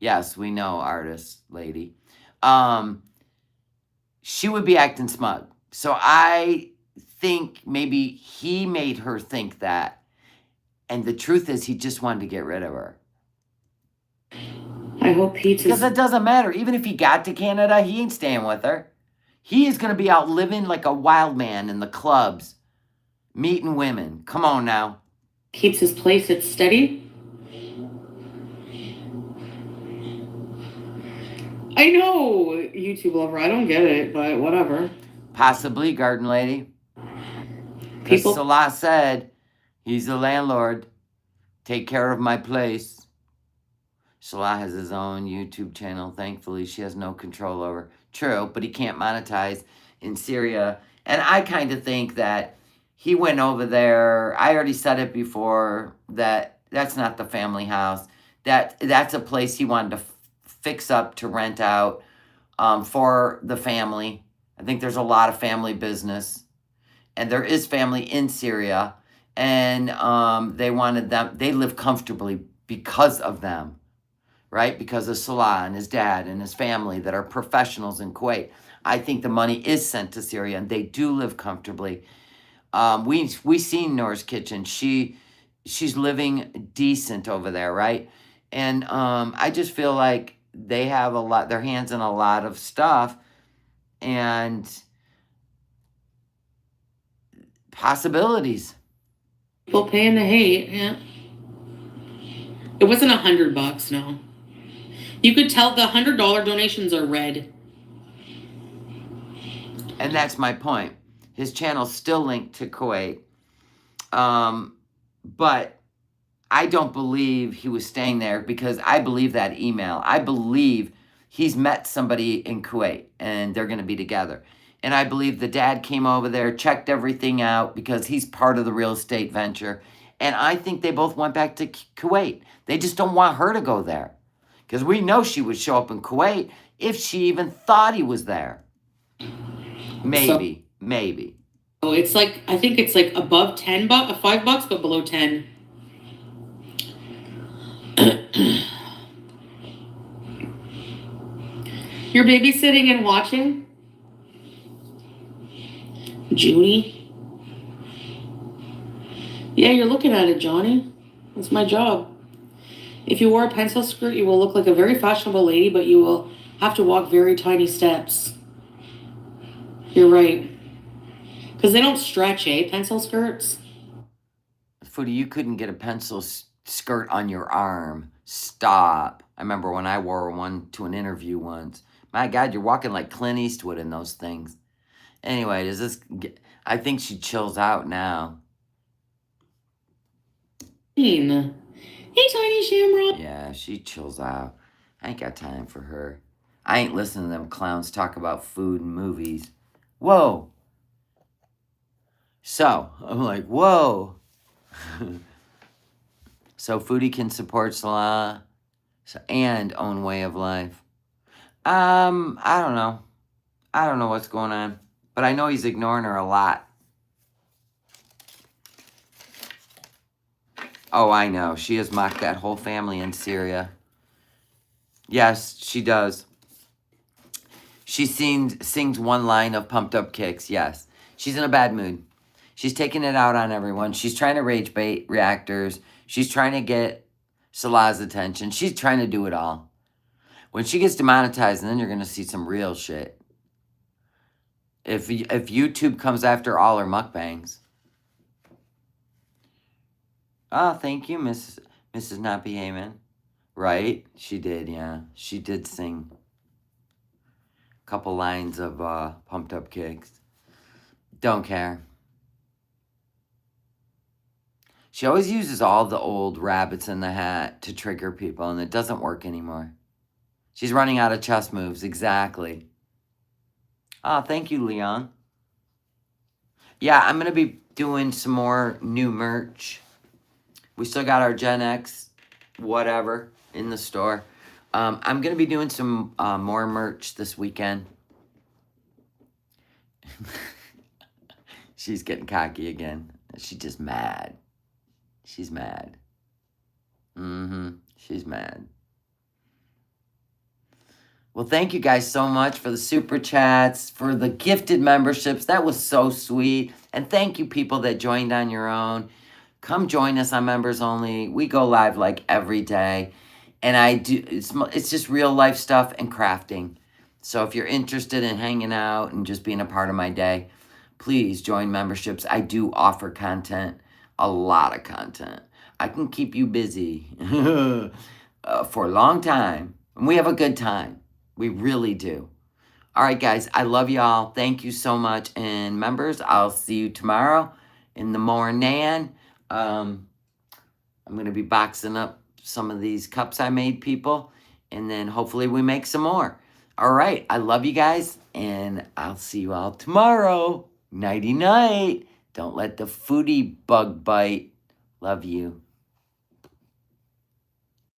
Yes, we know, artist lady. She would be acting smug. So I think maybe he made her think that. And the truth is he just wanted to get rid of her. I hope Peetz Because it doesn't matter. Even if he got to Canada, he ain't staying with her. He is going to be out living like a wild man in the clubs, meeting women. Come on now. Keeps his place at steady. I know, YouTube lover. I don't get it, but whatever. Possibly, garden lady. People. Salah said, he's the landlord. Take care of my place. Salah has his own YouTube channel. Thankfully, she has no control over. True, but he can't monetize in Syria. And I kind of think that he went over there. I already said it before that that's not the family house. That's a place he wanted to fix up to rent out for the family. I think there's a lot of family business. And there is family in Syria. And they wanted them. They live comfortably because of them. Right? Because of Salah and his dad and his family that are professionals in Kuwait. I think the money is sent to Syria and they do live comfortably. We seen Noor's kitchen. She's living decent over there, right? And I just feel like they have their hands in a lot of stuff and possibilities. People paying to hate, yeah. It wasn't $100, no. You could tell the $100 donations are red. And that's my point. His channel's still linked to Kuwait. But I don't believe he was staying there because I believe that email. I believe he's met somebody in Kuwait and they're going to be together. And I believe the dad came over there, checked everything out because he's part of the real estate venture. And I think they both went back to Kuwait. They just don't want her to go there because we know she would show up in Kuwait if she even thought he was there. Maybe. So it's like, I think it's like above $10, $5, but below 10. You're babysitting and watching? Junie? Yeah, you're looking at it, Johnny. That's my job. If you wore a pencil skirt, you will look like a very fashionable lady, but you will have to walk very tiny steps. You're right. Because they don't stretch, pencil skirts? Foodie, you couldn't get a pencil skirt on your arm. Stop. I remember when I wore one to an interview once. My God, you're walking like Clint Eastwood in those things. Anyway, does this... I think she chills out now. Hey, Tiny Shamrock. Yeah, she chills out. I ain't got time for her. I ain't listening to them clowns talk about food and movies. Whoa. So, I'm like, whoa. So Foodie can support Salah and own way of life. I don't know. I don't know what's going on. But I know he's ignoring her a lot. Oh, I know. She has mocked that whole family in Syria. Yes, she does. She sings one line of Pumped Up Kicks, yes. She's in a bad mood. She's taking it out on everyone. She's trying to rage bait reactors. She's trying to get Salah's attention. She's trying to do it all. When she gets demonetized, then you're going to see some real shit. If YouTube comes after all her mukbangs. Oh, thank you, Mrs. Not Behaving. Right? She did, yeah. She did sing a couple lines of Pumped Up Kicks. Don't care. She always uses all the old rabbits in the hat to trigger people, and it doesn't work anymore. She's running out of chess moves, exactly. Oh, thank you, Leon. Yeah, I'm going to be doing some more new merch. We still got our Gen X whatever in the store. I'm going to be doing some more merch this weekend. She's getting cocky again. She's just mad. She's mad. She's mad. Well, thank you guys so much for the super chats, for the gifted memberships. That was so sweet. And thank you, people that joined on your own. Come join us on Members Only. We go live like every day. And it's just real life stuff and crafting. So if you're interested in hanging out and just being a part of my day, please join memberships. I do offer content, a lot of content. I can keep you busy for a long time. And we have a good time. We really do. All right, guys. I love y'all. Thank you so much. And members, I'll see you tomorrow in the morning. I'm going to be boxing up some of these cups I made, people. And then hopefully we make some more. All right. I love you guys. And I'll see you all tomorrow. Nighty-night. Don't let the foodie bug bite. Love you.